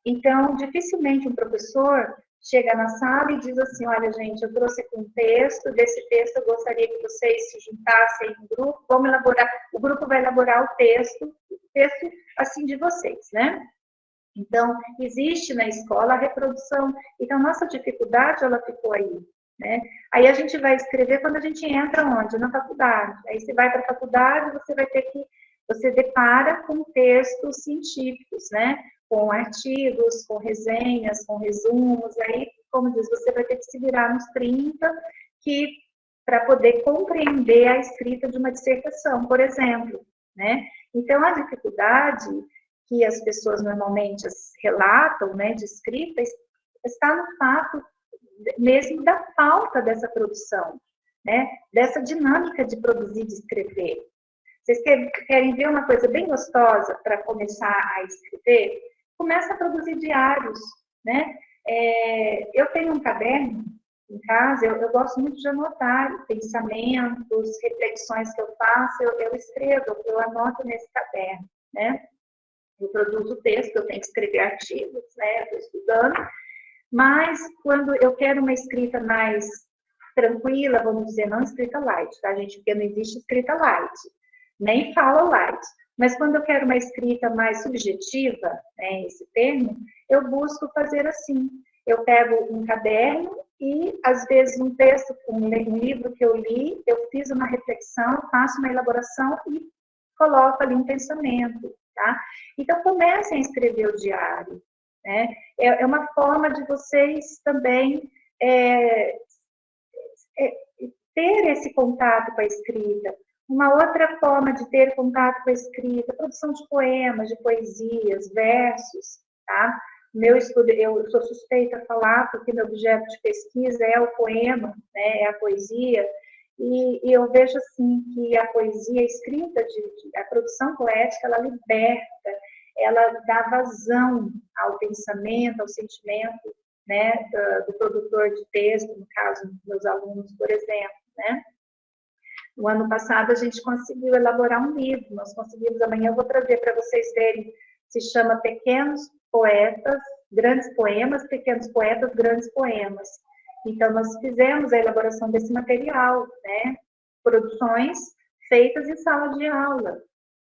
Então, dificilmente um professor chega na sala e diz assim, olha, gente, eu trouxe aqui um texto, desse texto eu gostaria que vocês se juntassem em um grupo, vamos elaborar, o grupo vai elaborar o texto assim de vocês, né? Então, existe na escola a reprodução. Então, nossa dificuldade, ela ficou aí, né? Aí a gente vai escrever quando a gente entra onde? Na faculdade. Aí você vai para a faculdade, você depara com textos científicos, né? Com artigos, com resenhas, com resumos. Aí, como diz, você vai ter que se virar nos 30 para poder compreender a escrita de uma dissertação, por exemplo, né? Então, a dificuldade que as pessoas normalmente relatam, né, de escrita, está no fato mesmo da falta dessa produção, né, dessa dinâmica de produzir, de escrever. Vocês querem ver uma coisa bem gostosa para começar a escrever? Começa a produzir diários, né? Eu tenho um caderno em casa, eu gosto muito de anotar pensamentos, reflexões que eu faço, eu escrevo, eu anoto nesse caderno, né? Eu produzo texto, eu tenho que escrever artigos, né? Eu estou estudando, mas quando eu quero uma escrita mais tranquila, vamos dizer, não escrita light, tá, gente? Porque não existe escrita light, nem fala light. Mas quando eu quero uma escrita mais subjetiva, né, esse termo, eu busco fazer assim. Eu pego um caderno e, às vezes, um texto, um livro que eu li, eu fiz uma reflexão, faço uma elaboração e coloco ali um pensamento, tá? Então, comecem a escrever o diário, né? É uma forma de vocês também ter esse contato com a escrita. Uma outra forma de ter contato com a escrita, produção de poemas, de poesias, versos, tá? Meu estudo, eu sou suspeita a falar, porque meu objeto de pesquisa é o poema, né, é a poesia, e eu vejo, assim, que a poesia escrita, a produção poética, ela liberta, ela dá vazão ao pensamento, ao sentimento, né, do produtor de texto, no caso, dos meus alunos, por exemplo, né? No ano passado, a gente conseguiu elaborar um livro, nós conseguimos, amanhã eu vou trazer para vocês verem, se chama Pequenos Poetas, Grandes Poemas, Pequenos Poetas, Grandes Poemas. Então, nós fizemos a elaboração desse material, né? Produções feitas em sala de aula,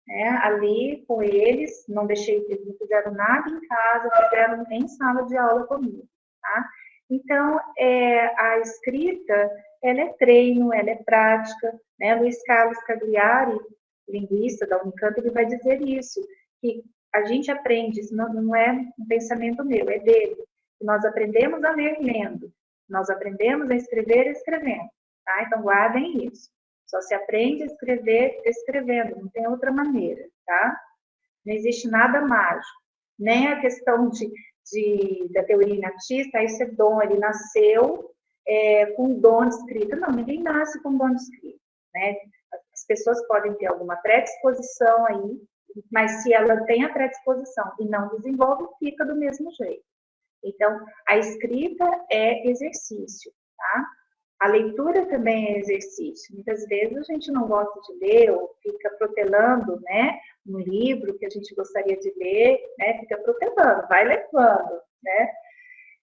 né? Ali com eles, não fizeram nada em casa, fizeram em sala de aula comigo, tá? Então, a escrita, ela é treino, ela é prática, né? Luiz Carlos Cagliari, linguista da Unicamp, ele vai dizer isso, que a gente aprende, isso não é um pensamento meu, é dele. Nós aprendemos a ler lendo, nós aprendemos a escrever escrevendo, tá? Então, guardem isso. Só se aprende a escrever escrevendo, não tem outra maneira, tá? Não existe nada mágico. Nem a questão da teoria inatista, isso é dom, ele nasceu com dom de escrita. Não, ninguém nasce com dom de escrita, né? As pessoas podem ter alguma predisposição aí, mas se ela tem a predisposição e não desenvolve, fica do mesmo jeito. Então, a escrita é exercício, tá? A leitura também é exercício. Muitas vezes a gente não gosta de ler ou fica protelando, né, um livro que a gente gostaria de ler, né, fica protelando, vai levando, né?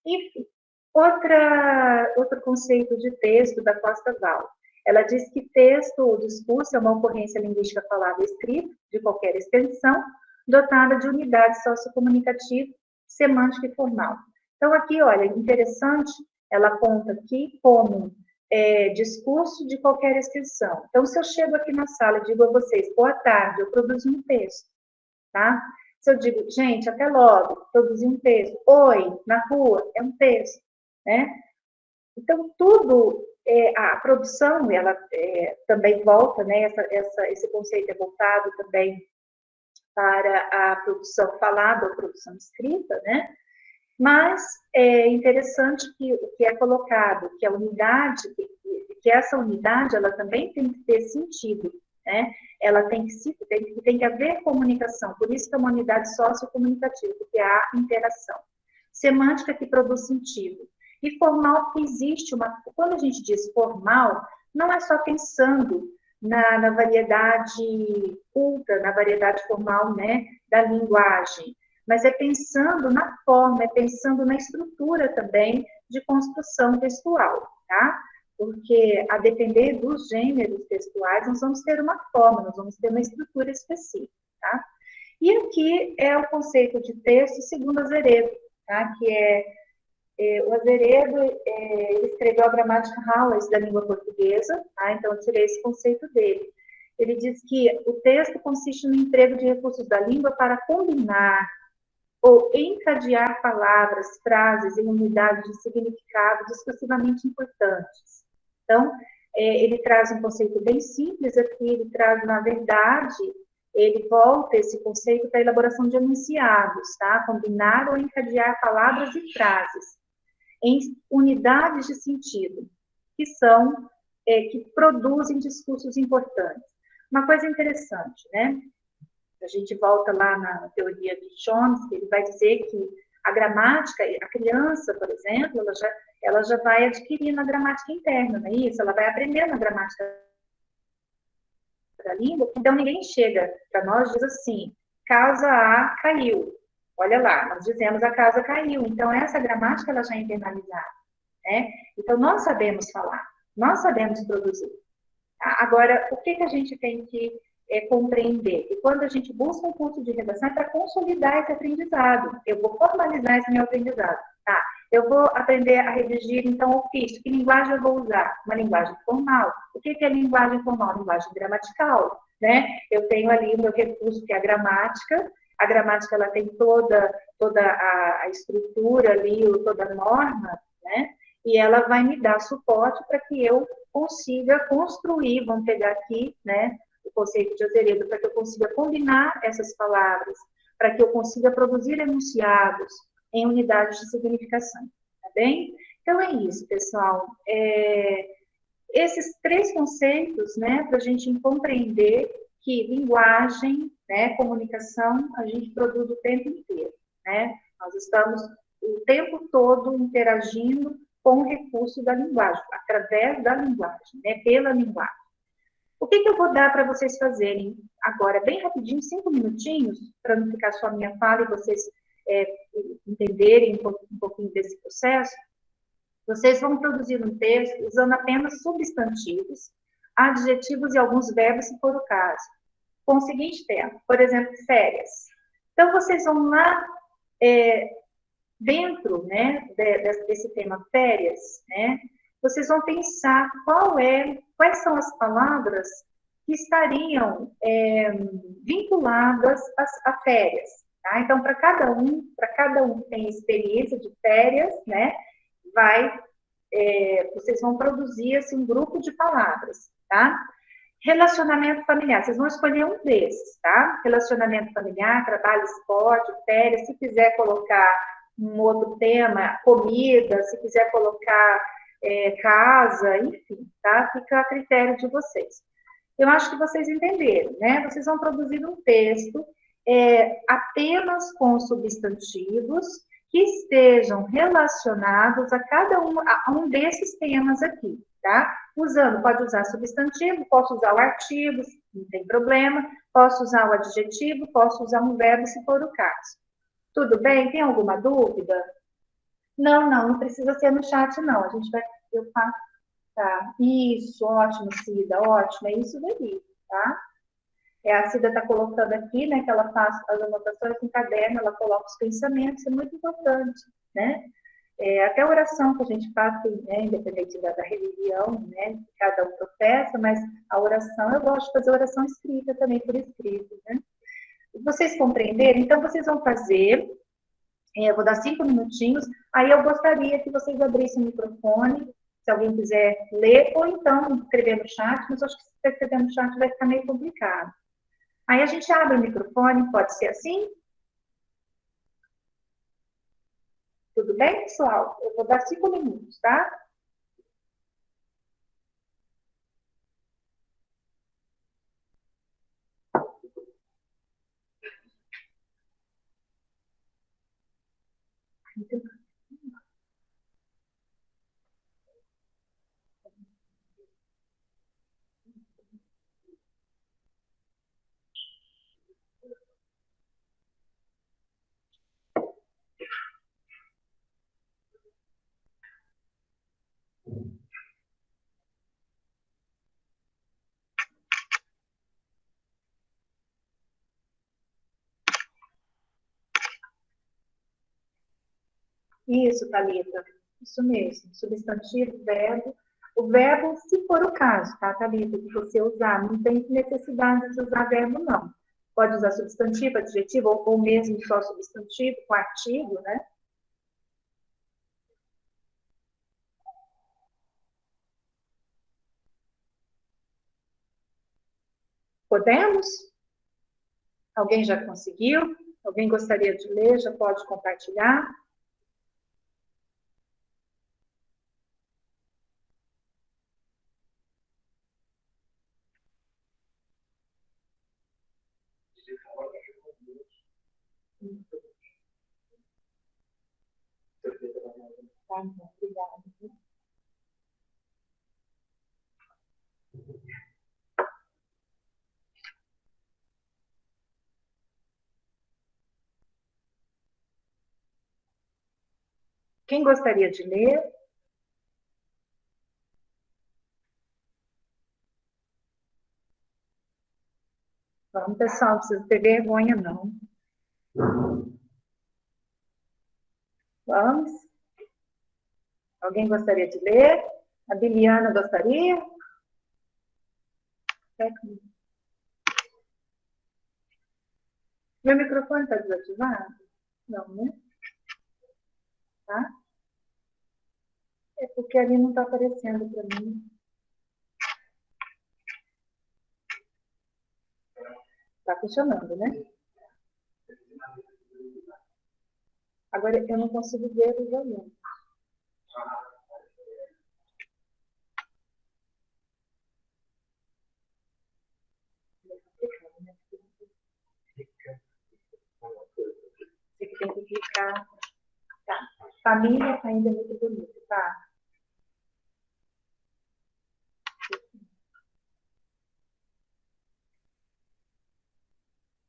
Enfim, outro conceito de texto da Costa Val. Ela diz que texto ou discurso é uma ocorrência linguística falada escrita, de qualquer extensão, dotada de unidade sociocomunicativa, semântica e formal. Então, aqui, olha, interessante, ela aponta aqui como discurso de qualquer extensão. Então, se eu chego aqui na sala e digo a vocês, boa tarde, eu produzi um texto, tá? Se eu digo, gente, até logo, produzi um texto. Oi, na rua, é um texto, né? Então, tudo, a produção, ela também volta, né? Esse conceito é voltado também para a produção falada ou produção escrita, né? Mas é interessante que o que é colocado, que a unidade, que essa unidade, ela também tem que ter sentido, né? Ela tem que haver comunicação, por isso que é uma unidade sociocomunicativa, porque há interação. Semântica que produz sentido. E formal que existe quando a gente diz formal, não é só pensando na variedade culta, na variedade formal, né, da linguagem, mas é pensando na forma, é pensando na estrutura também de construção textual, tá? Porque, a depender dos gêneros textuais, nós vamos ter uma forma, nós vamos ter uma estrutura específica, tá? E aqui é o conceito de texto segundo Azeredo, tá? Que o Azeredo, ele escreveu a gramática Howells da língua portuguesa, tá? Então eu tirei esse conceito dele. Ele diz que o texto consiste no emprego de recursos da língua para combinar ou encadear palavras, frases em unidades de significado discursivamente importantes. Então, ele traz um conceito bem simples aqui, ele traz, na verdade, ele volta esse conceito para a elaboração de enunciados, tá? Combinar ou encadear palavras e frases em unidades de sentido, que produzem discursos importantes. Uma coisa interessante, né? A gente volta lá na teoria de Chomsky, ele vai dizer que a gramática, a criança, por exemplo, ela já vai adquirindo a gramática interna, não é isso? Ela vai aprendendo a gramática da língua. Então, ninguém chega para nós e diz assim, casa A caiu. Olha lá, nós dizemos a casa caiu. Então, essa gramática ela já é internalizada, né? Então, nós sabemos falar, nós sabemos produzir. Agora, o que a gente tem que compreender? E quando a gente busca um curso de redação, é para consolidar esse aprendizado. Eu vou formalizar esse meu aprendizado. Tá? Eu vou aprender a redigir, então, ofício. Que linguagem eu vou usar? Uma linguagem formal. O que é linguagem formal? Linguagem gramatical, né? Eu tenho ali o meu recurso, que é a gramática. A gramática, ela tem toda a estrutura ali, toda a norma, né? E ela vai me dar suporte para que eu consiga construir, vamos pegar aqui, né, o conceito de Azeredo, para que eu consiga combinar essas palavras, para que eu consiga produzir enunciados em unidades de significação, tá bem? Então, é isso, pessoal. Esses três conceitos, né, para a gente compreender que linguagem, né, comunicação, a gente produz o tempo inteiro, né? Nós estamos o tempo todo interagindo com o recurso da linguagem, através da linguagem, né, pela linguagem. O que eu vou dar para vocês fazerem agora, bem rapidinho, 5 minutinhos, para não ficar só a minha fala e vocês entenderem um pouquinho desse processo? Vocês vão produzir um texto usando apenas substantivos, adjetivos e alguns verbos, se for o caso, com o seguinte tema, por exemplo, férias. Então, vocês vão lá, dentro, né, desse tema férias, né, vocês vão pensar quais são as palavras que estariam vinculadas a férias. Tá? Então, para cada um que tem experiência de férias, né, vocês vão produzir assim, um grupo de palavras, tá? Relacionamento familiar, vocês vão escolher um desses, tá? Relacionamento familiar, trabalho, esporte, férias, se quiser colocar um outro tema, comida, se quiser colocar casa, enfim, tá? Fica a critério de vocês. Eu acho que vocês entenderam, né? Vocês vão produzir um texto apenas com substantivos que estejam relacionados a um desses temas aqui, tá? Pode usar substantivo, posso usar o artigo, não tem problema, posso usar o adjetivo, posso usar um verbo, se for o caso. Tudo bem? Tem alguma dúvida? Não precisa ser no chat, não. Eu faço, tá? Isso, ótimo, Cida, ótimo, é isso daí, tá? A Cida está colocando aqui, né, que ela faz as anotações no caderno, ela coloca os pensamentos, é muito importante, né? Até a oração que a gente faz, né, independente da religião, né, que cada um professa, mas a oração, eu gosto de fazer oração escrita também, por escrito, né? Vocês compreenderam? Então, vocês vão fazer, eu vou dar 5 minutinhos, aí eu gostaria que vocês abrissem o microfone, se alguém quiser ler, ou então escrever no chat, mas eu acho que se você escrever no chat vai ficar meio complicado. Aí a gente abre o microfone, pode ser assim? Tudo bem, pessoal? Eu vou dar 5 minutos, tá? Isso, Thalita. Isso mesmo. Substantivo, verbo. O verbo, se for o caso, tá, Thalita, que você usar. Não tem necessidade de usar verbo, não. Pode usar substantivo, adjetivo, ou mesmo só substantivo, com artigo, né? Podemos? Alguém já conseguiu? Alguém gostaria de ler? Já pode compartilhar? Tá, obrigada. Quem gostaria de ler? Vamos, pessoal, não precisa ter vergonha, não. Vamos? Alguém gostaria de ler? A Biliana gostaria? Meu microfone está desativado? Não, né? Tá? É porque ali não está aparecendo para mim. Está funcionando, né? Agora eu não consigo ver os alunos. Tá? Tá. Família ainda é muito bonito, tá?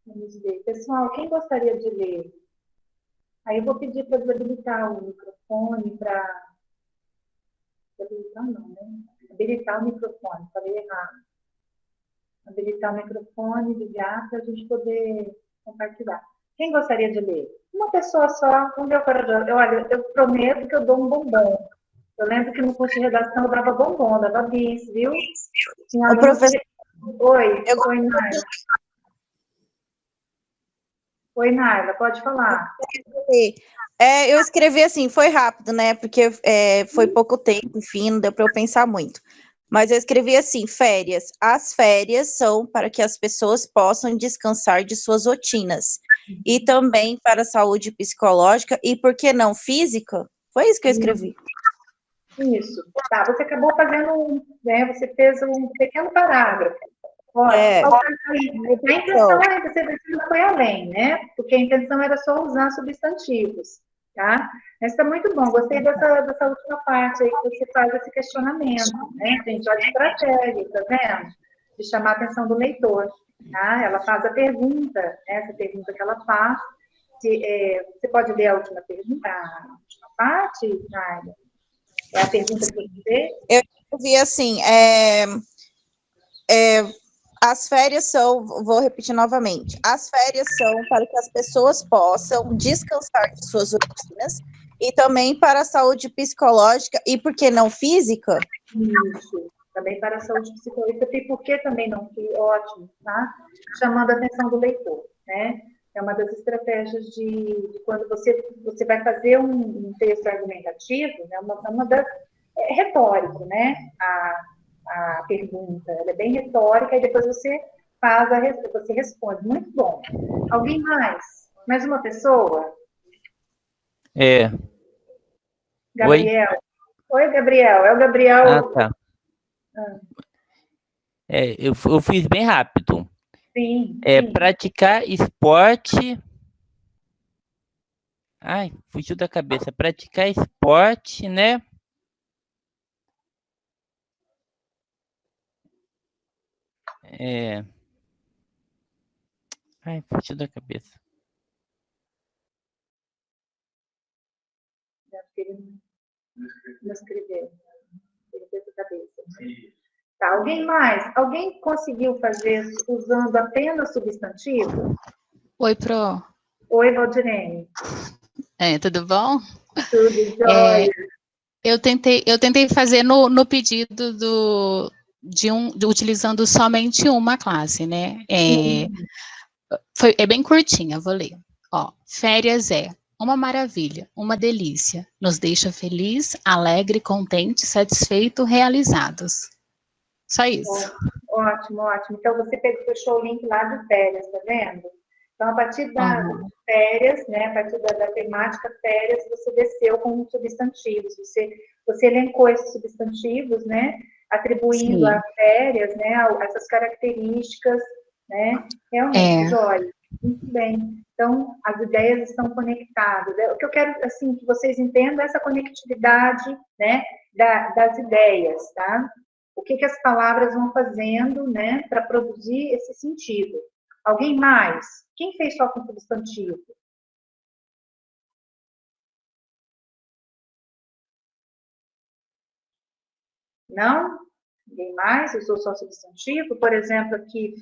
Vamos ver. Pessoal, quem gostaria de ler? Aí eu vou pedir para desabilitar o microfone para... Habilitar não, né? Habilitar o microfone, falei errado. Habilitar o microfone, ligar para a gente poder compartilhar. Quem gostaria de ler? Uma pessoa só, com meu coração. Olha, eu prometo que eu dou um bombom. Eu lembro que no curso de redação eu dava bombom, dava bis, viu? Tinha O professor... Oi, oi, Naila. Oi, Naila, pode falar. Eu escrevi assim, foi rápido, né? Porque foi pouco tempo, enfim, não deu para eu pensar muito. Mas eu escrevi assim, férias. As férias são para que as pessoas possam descansar de suas rotinas. E também para a saúde psicológica e, por que não, física? Foi isso que eu escrevi. Isso. Tá, você acabou fazendo, né, você fez um pequeno parágrafo. Olha, a intenção é que você foi além, né? Porque a intenção era só usar substantivos, tá? Mas está muito bom, gostei dessa última parte aí que você faz esse questionamento, né? Gente, olha a estratégia, tá vendo? De chamar a atenção do leitor, tá? Ela faz a pergunta, né? Essa pergunta que ela faz. Você pode ler a última pergunta, a última parte, Nádia? É a pergunta que você fez? Eu vi assim, as férias são, vou repetir novamente, as férias são para que as pessoas possam descansar de suas rotinas e também para a saúde psicológica e, por que não, física? Isso, também para a saúde psicológica e por que também não, que ótimo, tá? Chamando a atenção do leitor, né? É uma das estratégias de quando você vai fazer um texto argumentativo, né? Uma das... É retórico, né? A pergunta, ela é bem retórica, e depois você você responde. Muito bom. Alguém mais? Mais uma pessoa? Gabriel. Oi, Gabriel. É o Gabriel. Ah, tá. Eu fiz bem rápido. Sim. Praticar esporte. Ai, fugiu da cabeça. Praticar esporte, né? Ai, fugiu da cabeça. Não escreveu. Ele fez a cabeça. Tá, alguém mais? Alguém conseguiu fazer usando apenas substantivo? Oi, Pro. Oi, Valdirene. Tudo bom? Tudo jóia. Eu tentei fazer no pedido utilizando somente uma classe, né? É bem curtinha, vou ler. Ó, férias é uma maravilha, uma delícia. Nos deixa feliz, alegre, contente, satisfeito, realizados. Só isso. Ótimo, ótimo. Então, você fechou o link lá de férias, tá vendo? Então, a partir das férias, né, a partir da temática férias, você desceu com substantivos, você elencou esses substantivos, né, atribuindo a férias, né, essas características, né, realmente, jóia. Muito bem. Então, as ideias estão conectadas. O que eu quero, assim, que vocês entendam é essa conectividade, né, das ideias, tá? O que as palavras vão fazendo, né, para produzir esse sentido. Alguém mais? Quem fez só com substantivo? Não? Ninguém mais? Usou só substantivo? Por exemplo, aqui,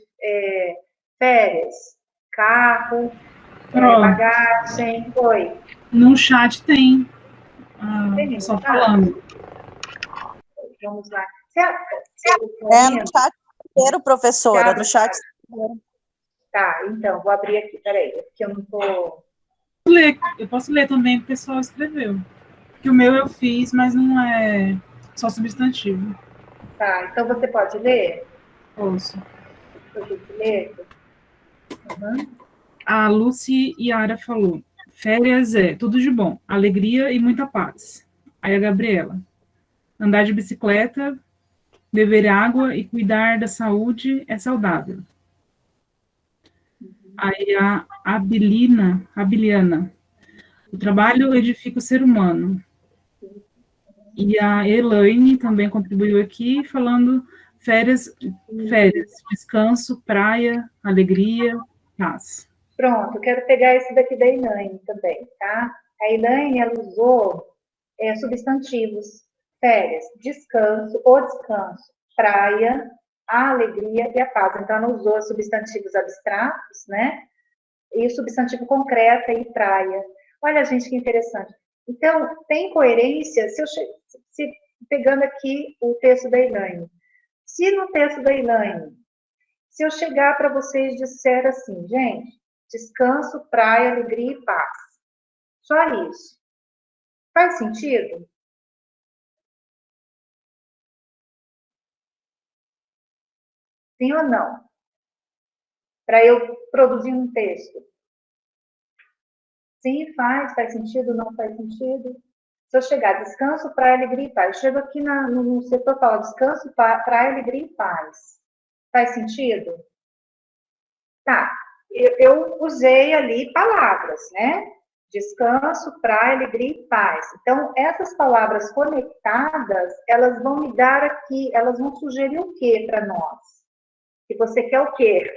férias, carro, bagagem, foi. No chat tem. Só Tá? falando. Vamos lá. No chat inteiro, professora, no chat inteiro. Tá, então, vou abrir aqui, peraí, porque eu não tô... Eu posso ler também, o pessoal escreveu. Que o meu eu fiz, mas não é só substantivo. Tá, então você pode ler? Posso. Pode ler? A Lucy Yara falou, férias é tudo de bom, alegria e muita paz. Aí a Gabriela, andar de bicicleta, beber água e cuidar da saúde é saudável. Aí a Abiliana, O trabalho edifica o ser humano. E a Elaine também contribuiu aqui, falando férias, descanso, praia, alegria, paz. Pronto, quero pegar esse daqui da Elaine também, tá? A Elaine, ela usou substantivos, férias, descanso, o descanso, praia, a alegria e a paz. Então, ela usou substantivos abstratos, né? E o substantivo concreto e praia. Olha, gente, que interessante. Então, tem coerência, se pegando aqui o texto da Elaine. Se no texto da Elaine, se eu chegar para vocês e disser assim, gente, descanso, praia, alegria e paz. Só isso. Faz sentido? Sim ou não? Para eu produzir um texto. Sim, faz sentido, não faz sentido? Se eu chegar, descanso, praia, alegria e paz. Eu chego aqui no setor, falo descanso, praia, alegria e paz. Faz sentido? Tá. Eu usei ali palavras, né? Descanso, praia, alegria e paz. Então, essas palavras conectadas, elas vão me dar aqui, elas vão sugerir o quê para nós? Que você quer o quê?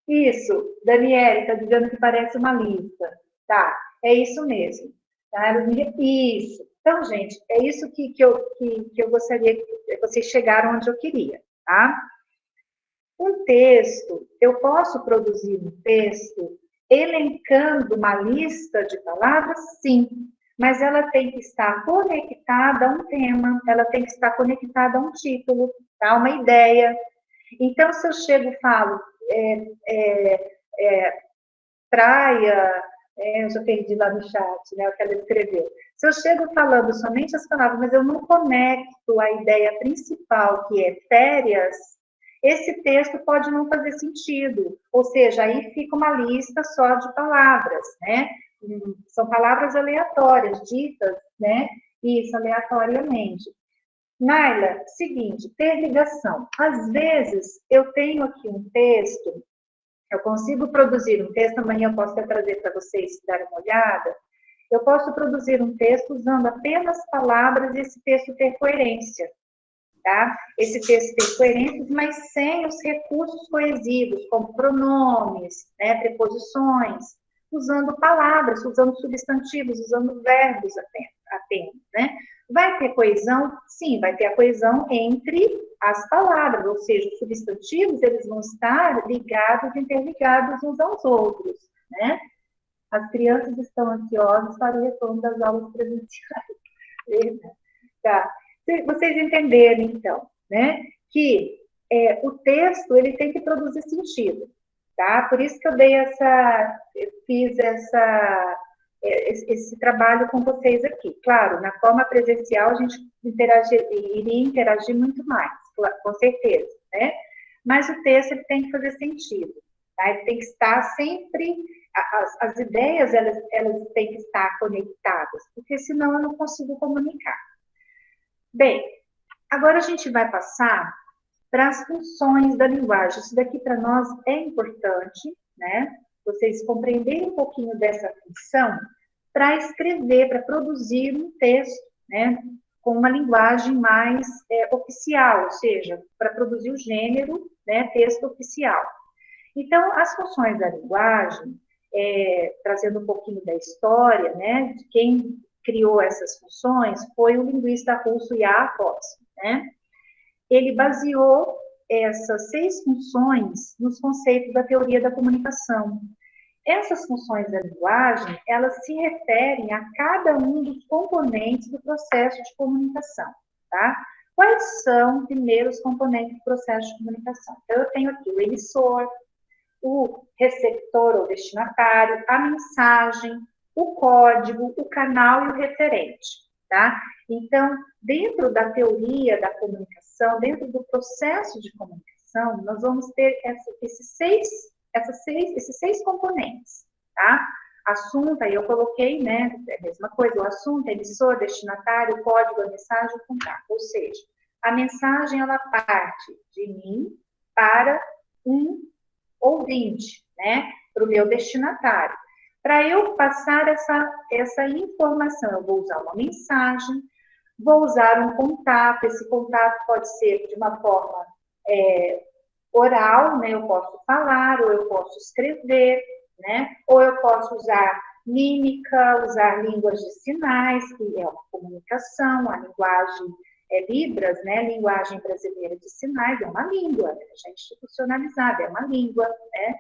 Isso, Daniela está dizendo que parece uma lista. Tá, é isso mesmo. Tá? Isso. Então, gente, é isso que eu gostaria que vocês chegaram onde eu queria, tá? Um texto, eu posso produzir um texto elencando uma lista de palavras? Sim, mas ela tem que estar conectada a um tema, ela tem que estar conectada a um título, tá? Uma ideia. Então, se eu chego e falo praia, eu já perdi lá no chat, né, o que ela escreveu. Se eu chego falando somente as palavras, mas eu não conecto a ideia principal, que é férias, esse texto pode não fazer sentido. Ou seja, aí fica uma lista só de palavras, né? São palavras aleatórias, ditas, né? Isso, aleatoriamente. Naila, seguinte, ter ligação. Às vezes, eu tenho aqui um texto, eu consigo produzir um texto, amanhã eu posso até trazer para vocês darem uma olhada, eu posso produzir um texto usando apenas palavras e esse texto ter coerência, tá? Esse texto ter coerência, mas sem os recursos coesivos, como pronomes, né, preposições, usando palavras, usando substantivos, usando verbos apenas, né? Vai ter coesão? Sim, vai ter a coesão entre as palavras, ou seja, os substantivos, eles vão estar ligados, interligados uns aos outros, né? As crianças estão ansiosas para o retorno das aulas presenciais. Tá. Vocês entenderam, então, né? Que o texto, ele tem que produzir sentido, tá? Por isso que eu fiz esse trabalho com vocês aqui. Claro, na forma presencial a gente iria interagir muito mais, com certeza, né? Mas o texto ele tem que fazer sentido, tá? Ele tem que estar sempre, as ideias elas têm que estar conectadas, porque senão eu não consigo comunicar. Bem, agora a gente vai passar para as funções da linguagem. Isso daqui para nós é importante, né? Vocês compreenderem um pouquinho dessa função para escrever, para produzir um texto, né? Com uma linguagem mais oficial, ou seja, para produzir o gênero, né? Texto oficial. Então, as funções da linguagem, trazendo um pouquinho da história, né? De quem criou essas funções foi o linguista russo Yakov, né? Ele baseou essas 6 funções nos conceitos da teoria da comunicação. Essas funções da linguagem, elas se referem a cada um dos componentes do processo de comunicação, tá? Quais são, primeiro, os componentes do processo de comunicação? Então, eu tenho aqui o emissor, o receptor ou destinatário, a mensagem, o código, o canal e o referente, tá? Então, dentro da teoria da comunicação, dentro do processo de comunicação, nós vamos ter esses seis componentes, tá? Assunto, aí eu coloquei, né, é a mesma coisa, o assunto, emissor, destinatário, o código, a mensagem, o contato. Ou seja, a mensagem, ela parte de mim para um ouvinte, né? para o meu destinatário. Para eu passar essa informação, eu vou usar uma mensagem, vou usar um contato, esse contato pode ser de uma forma oral, né? Eu posso falar, ou eu posso escrever, né? Ou eu posso usar mímica, usar línguas de sinais, que é uma comunicação, a linguagem Libras, né? Linguagem brasileira de sinais, é uma língua, né? Já institucionalizada, é uma língua, né?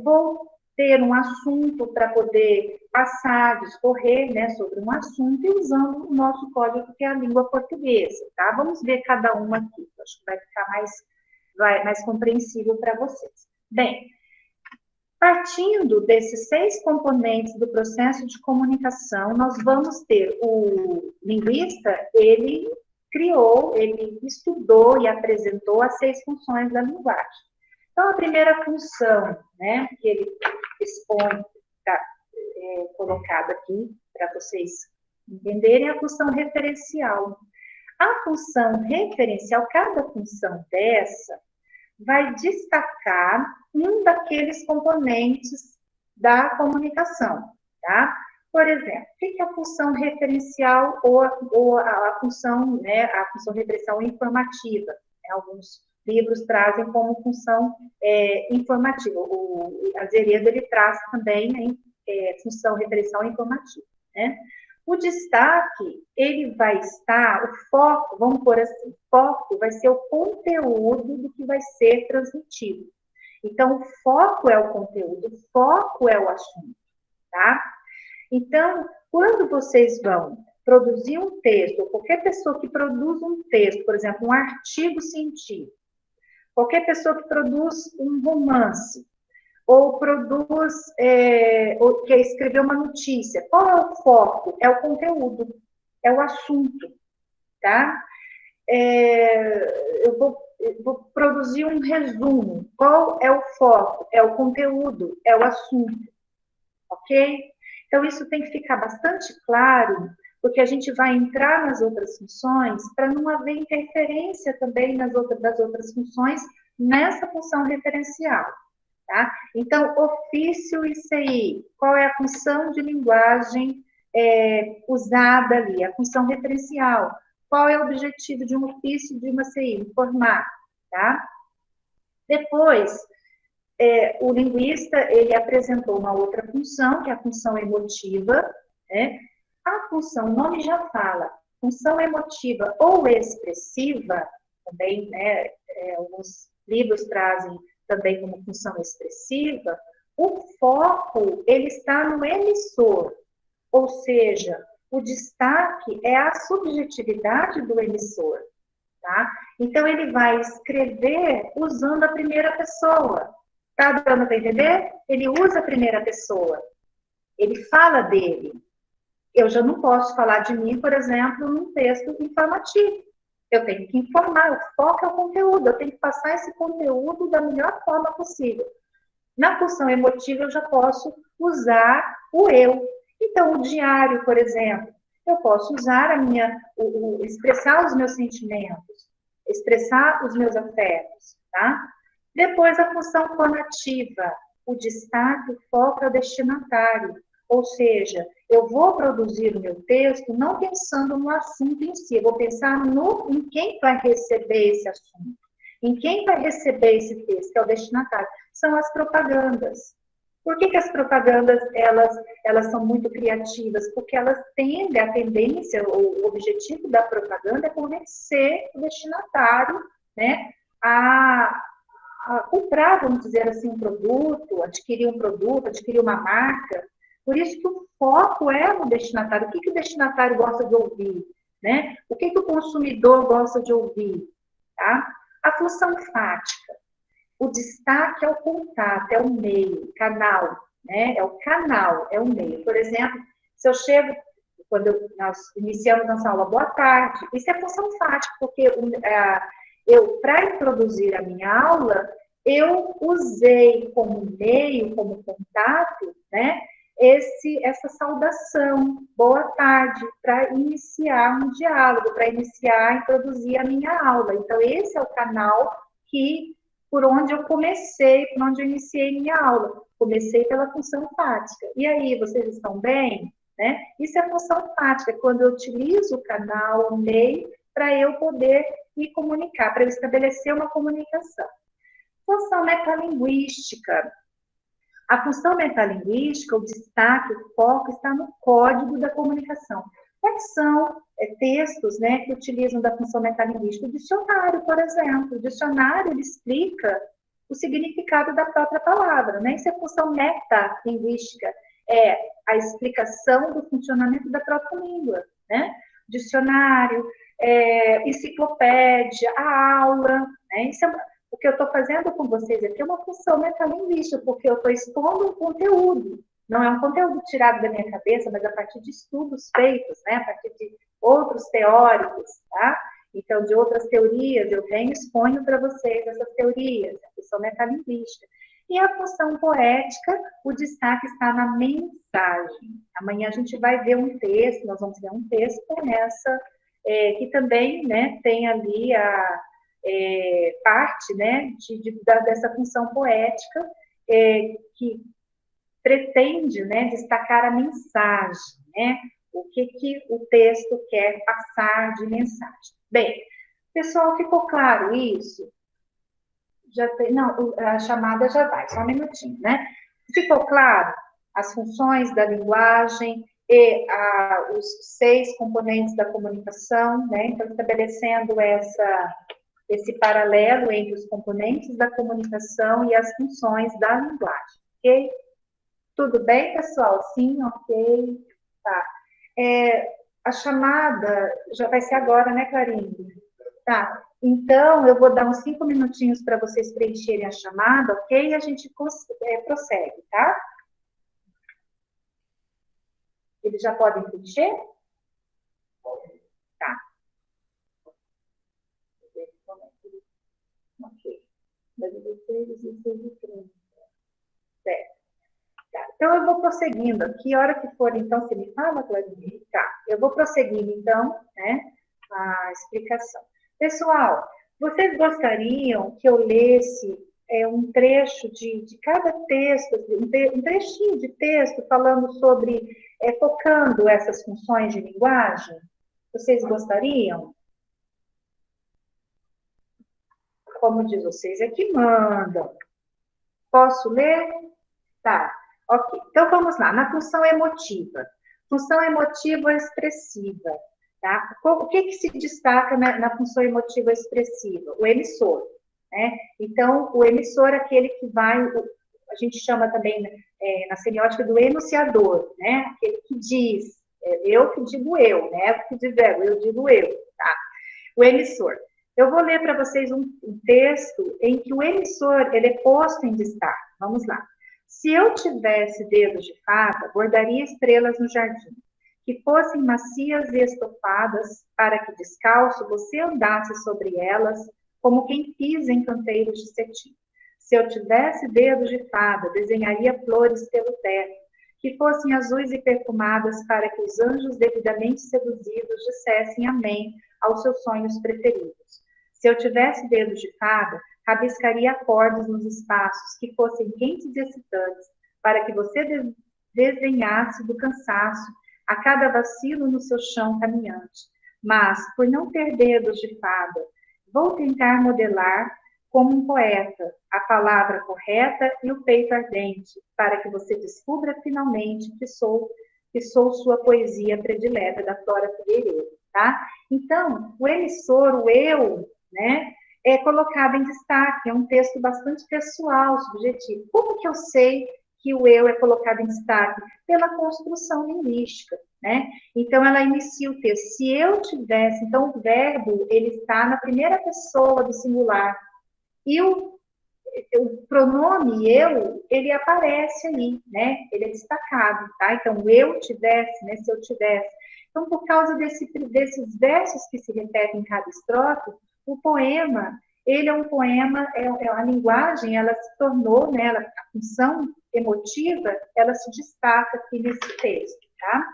Vou ter um assunto para poder passar, discorrer, né, sobre um assunto, e usando o nosso código, que é a língua portuguesa, tá? Vamos ver cada uma aqui, acho que vai ficar mais compreensível para vocês. Bem, partindo desses 6 componentes do processo de comunicação, nós vamos ter o linguista, ele estudou e apresentou as 6 funções da linguagem. Então, a primeira função, né, que ele expõe, está colocada aqui, para vocês entenderem, é a função referencial. A função referencial, cada função dessa, vai destacar um daqueles componentes da comunicação, tá? Por exemplo, o que é a função referencial ou a função, né, a função referencial informativa? Alguns livros trazem como função informativa. O Azeredo, ele traz também função referencial informativa, né? O destaque, ele vai estar, o foco, vamos pôr assim, o foco vai ser o conteúdo do que vai ser transmitido. Então, o foco é o conteúdo, o foco é o assunto, tá? Então, quando vocês vão produzir um texto, ou qualquer pessoa que produz um texto, por exemplo, um artigo científico, qualquer pessoa que produz um romance, ou produz, ou quer escrever uma notícia, qual é o foco? É o conteúdo, é o assunto, tá? Eu vou produzir um resumo, qual é o foco? É o conteúdo, é o assunto, ok? Então, isso tem que ficar bastante claro, porque a gente vai entrar nas outras funções para não haver interferência também das outras funções nessa função referencial. Tá? Então, ofício e CI, qual é a função de linguagem usada ali? A função referencial. Qual é o objetivo de um ofício e de uma CI? Informar, tá? Depois, o linguista, ele apresentou uma outra função, que é a função emotiva, né? A função, o nome já fala, função emotiva ou expressiva, também, né, alguns livros trazem também como função expressiva, o foco, ele está no emissor, ou seja, o destaque é a subjetividade do emissor, tá? Então, ele vai escrever usando a primeira pessoa, tá dando para entender? Ele usa a primeira pessoa, ele fala dele. Eu já não posso falar de mim, por exemplo, num texto informativo. Eu tenho que informar, o foco é o conteúdo, eu tenho que passar esse conteúdo da melhor forma possível. Na função emotiva, eu já posso usar o eu. Então, o diário, por exemplo, eu posso usar expressar os meus sentimentos, expressar os meus afetos, tá? Depois, a função conativa, o destaque, o foco é o destinatário. Ou seja, eu vou produzir o meu texto não pensando no assunto em si, eu vou pensar em quem vai receber esse assunto, em quem vai receber esse texto, que é o destinatário. São as propagandas. Por que as propagandas, elas são muito criativas? Porque elas tendem, a tendência, o objetivo da propaganda é convencer o destinatário, né, a comprar, vamos dizer assim, um produto, adquirir uma marca. Por isso que o foco é no destinatário. O que o destinatário gosta de ouvir, né? O que o consumidor gosta de ouvir, tá? A função fática. O destaque é o contato, é o meio, canal, né? É o canal, é o meio. Por exemplo, se eu chego, quando nós iniciamos nossa aula, boa tarde, isso é função fática, porque para introduzir a minha aula, eu usei como meio, como contato, né? Essa saudação, boa tarde, para iniciar um diálogo, para introduzir a minha aula. Então, esse é o canal que por onde eu comecei, por onde eu iniciei minha aula. Comecei pela função enfática. E aí, vocês estão bem? Né? Isso é função enfática, quando eu utilizo o canal, o meio, para eu poder me comunicar, para eu estabelecer uma comunicação. Função metalinguística. A função metalinguística, o destaque, o foco está no código da comunicação. Quais são textos, né, que utilizam da função metalinguística? O dicionário, por exemplo. O dicionário, ele explica o significado da própria palavra, né? Isso é função metalinguística, é a explicação do funcionamento da própria língua, né? Dicionário, enciclopédia, a aula, né? Isso é o que eu estou fazendo com vocês aqui é uma função metalinguística, porque eu estou expondo um conteúdo. Não é um conteúdo tirado da minha cabeça, mas a partir de estudos feitos, né? A partir de outros teóricos, tá? Então, de outras teorias, eu venho e exponho para vocês essas teorias, a função metalinguística. E a função poética, o destaque está na mensagem. Amanhã a gente vai ver um texto, nós vamos ver um texto nessa, que também, né, tem ali a parte, né, dessa função poética, que pretende, né, destacar a mensagem, né, o que o texto quer passar de mensagem. Bem, pessoal, ficou claro isso? Já tem, não, a chamada já vai, só um minutinho, né? Ficou claro as funções da linguagem e os 6 componentes da comunicação, né? Então, estabelecendo esse paralelo entre os componentes da comunicação e as funções da linguagem, ok? Tudo bem, pessoal? Sim, ok. Tá. A chamada já vai ser agora, né, Clarinha? Tá. Então, eu vou dar uns 5 minutinhos para vocês preencherem a chamada, ok? E a gente prossegue, tá? Eles já podem preencher? Tá. Ok. 16:30. Certo. Tá. Então, eu vou prosseguindo aqui. A hora que for, então, você me fala, Clarinha? Tá. Eu vou prosseguindo, então, né, a explicação. Pessoal, vocês gostariam que eu lesse um trecho de cada texto, um trechinho de texto falando sobre, focando essas funções de linguagem? Vocês gostariam? Como diz vocês, é que mandam. Posso ler? Tá, ok. Então, vamos lá. Na função emotiva. Função emotiva expressiva. Tá? O que se destaca na função emotiva expressiva? O emissor. Né? Então, o emissor é aquele que vai, a gente chama também na semiótica do enunciador, né? Aquele que diz, eu que digo eu, né? Que diz eu digo eu, tá? O emissor. Eu vou ler para vocês um texto em que o emissor ele é posto em destaque. Vamos lá. Se eu tivesse dedos de fada, bordaria estrelas no jardim, que fossem macias e estofadas, para que descalço você andasse sobre elas, como quem pisa em canteiros de cetim. Se eu tivesse dedos de fada, desenharia flores pelo teto, que fossem azuis e perfumadas, para que os anjos devidamente seduzidos dissessem amém aos seus sonhos preferidos. Se eu tivesse dedos de fada, rabiscaria acordes nos espaços que fossem quentes e excitantes, para que você desdenhasse do cansaço a cada vacilo no seu chão caminhante. Mas, por não ter dedos de fada, vou tentar modelar como um poeta a palavra correta e o peito ardente, para que você descubra finalmente que sou sua poesia predileta, da Flora Figueiredo, tá? Então, o emissor, o eu, né, é colocado em destaque, é um texto bastante pessoal, subjetivo. Como que eu sei que o eu é colocado em destaque? Pela construção linguística, né? Então, ela inicia o texto. Se eu tivesse, então, o verbo, ele está na primeira pessoa do singular. E o pronome eu, ele aparece aí, né? Ele é destacado, tá? Então, eu tivesse, né? Se eu tivesse. Então, por causa desses versos que se repetem em cada estrofe, o poema, ele é um poema, a linguagem, ela se tornou, né? A função emotiva, ela se destaca aqui nesse texto, tá?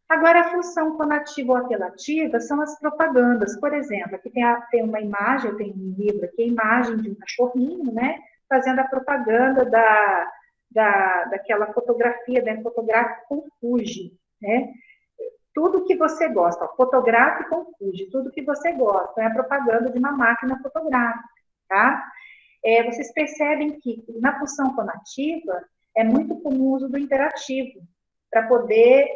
Agora, a função conativa ou apelativa são as propagandas. Por exemplo, aqui tem uma imagem, eu tenho um livro aqui, a imagem de um cachorrinho, né, fazendo a propaganda daquela fotografia, né, fotográfico com Fuji, né? Tudo que você gosta, ó, fotográfico com Fuji, tudo que você gosta, é a propaganda de uma máquina fotográfica, tá? Vocês percebem que na função conativa é muito comum o uso do interativo, para poder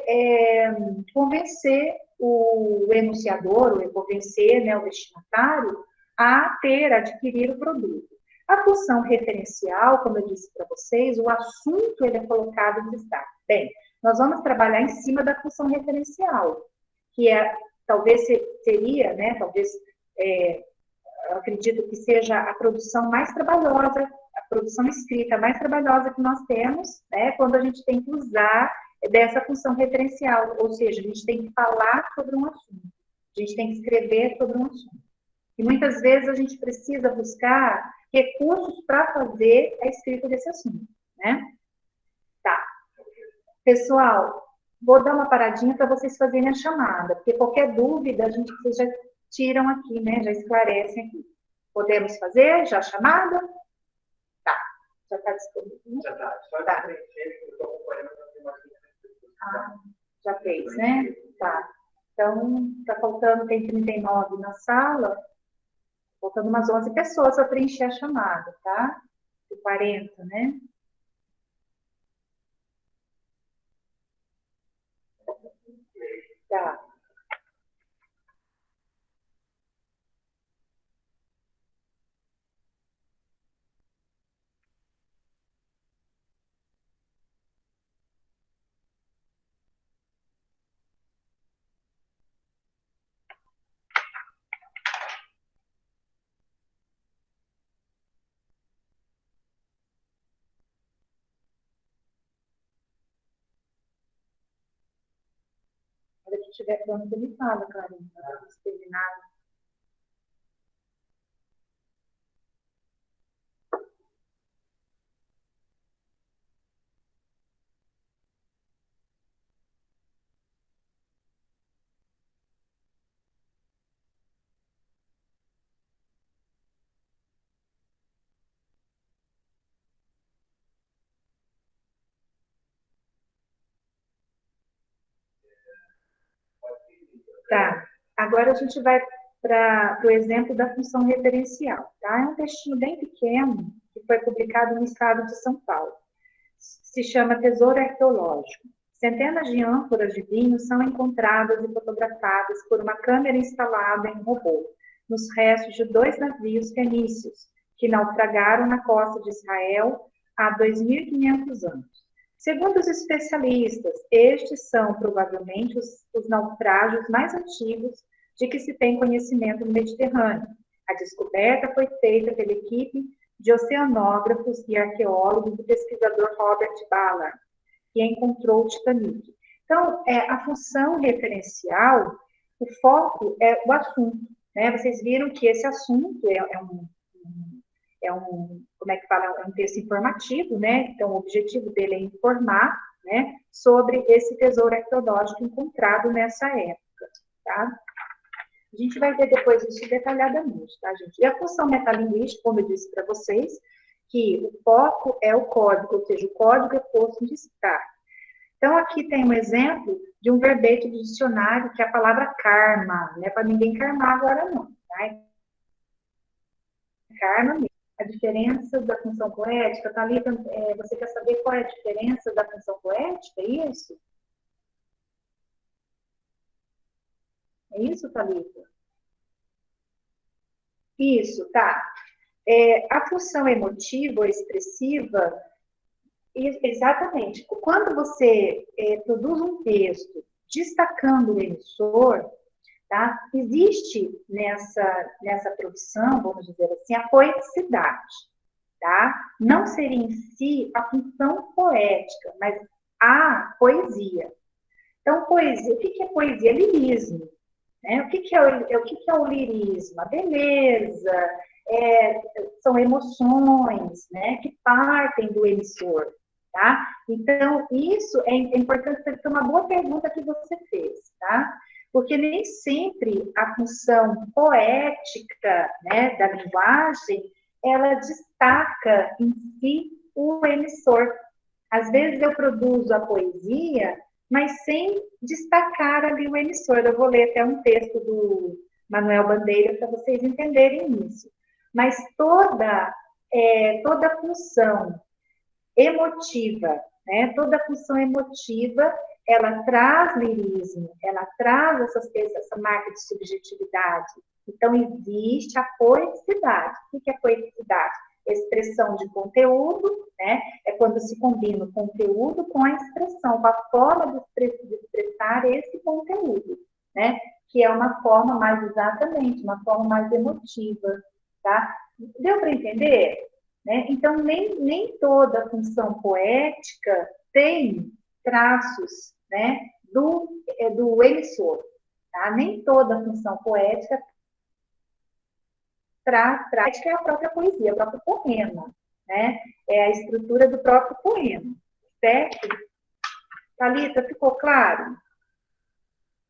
convencer o enunciador, ou convencer, né, o destinatário a adquirir o produto. A função referencial, como eu disse para vocês, o assunto ele é colocado em destaque. Bem, nós vamos trabalhar em cima da função referencial, que talvez seria, né, eu acredito que seja a produção mais trabalhosa, a produção escrita mais trabalhosa que nós temos, né, quando a gente tem que usar dessa função referencial, ou seja, a gente tem que falar sobre um assunto, a gente tem que escrever sobre um assunto. E muitas vezes a gente precisa buscar recursos para fazer a escrita desse assunto, né? Tá. Pessoal, vou dar uma paradinha para vocês fazerem a chamada, porque qualquer dúvida vocês já tiram aqui, né? Já esclarecem aqui. Podemos fazer já a chamada? Tá. Já está disponível? Já está. Só tá. Preencher, eu estou acompanhando já fez, né? Tá. Então, está faltando, tem 39 na sala, faltando umas 11 pessoas para preencher a chamada, tá? De 40, né? Tá. Quando que estiver pronto, ele fala, Clarinha, para terminar. Tá. Agora a gente vai para o exemplo da função referencial, tá? É um textinho bem pequeno que foi publicado no estado de São Paulo. Se chama Tesouro Arqueológico. Centenas de ânforas de vinho são encontradas e fotografadas por uma câmera instalada em um robô, nos restos de 2 navios fenícios, que naufragaram na costa de Israel há 2.500 anos. Segundo os especialistas, estes são provavelmente os naufrágios mais antigos de que se tem conhecimento no Mediterrâneo. A descoberta foi feita pela equipe de oceanógrafos e arqueólogos do pesquisador Robert Ballard, que encontrou o Titanic. Então, a função referencial, o foco é o assunto, né? Vocês viram que esse assunto como é que fala, é um texto informativo, né? Então, o objetivo dele é informar, né, sobre esse tesouro arqueológico encontrado nessa época, tá? A gente vai ver depois isso detalhadamente, tá, gente? E a função metalinguística, como eu disse para vocês, que o foco é o código, ou seja, o código é posto em destaque. Então, aqui tem um exemplo de um verbete do dicionário, que é a palavra karma, não é para ninguém karmar agora não, tá? Karma mesmo. A diferença da função poética, Thalita, você quer saber qual é a diferença da função poética, é isso? É isso, Thalita? Isso, tá. A função emotiva ou expressiva, exatamente. Quando você produz um texto destacando o emissor, tá? Existe nessa profissão, vamos dizer assim, a poeticidade, tá? Não seria em si a função poética, mas a poesia. Então, poesia, o que é poesia? Lirismo. Né? O que é o lirismo? A beleza, são emoções, né, que partem do emissor. tá? Então, isso é importante, porque é uma boa pergunta que você fez, tá? Porque nem sempre a função poética, né, da linguagem, ela destaca em si o emissor. Às vezes eu produzo a poesia, mas sem destacar ali o emissor. Eu vou ler até um texto do Manuel Bandeira para vocês entenderem isso. Mas toda função emotiva, né? Toda função emotiva, ela traz lirismo, ela traz essa marca de subjetividade. Então, existe a poeticidade. O que é poeticidade? Expressão de conteúdo, né? É quando se combina o conteúdo com a expressão, com a forma de expressar esse conteúdo, né? Que é uma forma mais, exatamente, uma forma mais emotiva, tá? Deu para entender? Né? Então, nem toda função poética tem traços, né, do emissor, tá? Nem toda função poética traz que é a própria poesia, o próprio poema, né? É a estrutura do próprio poema, certo? Thalita, ficou claro?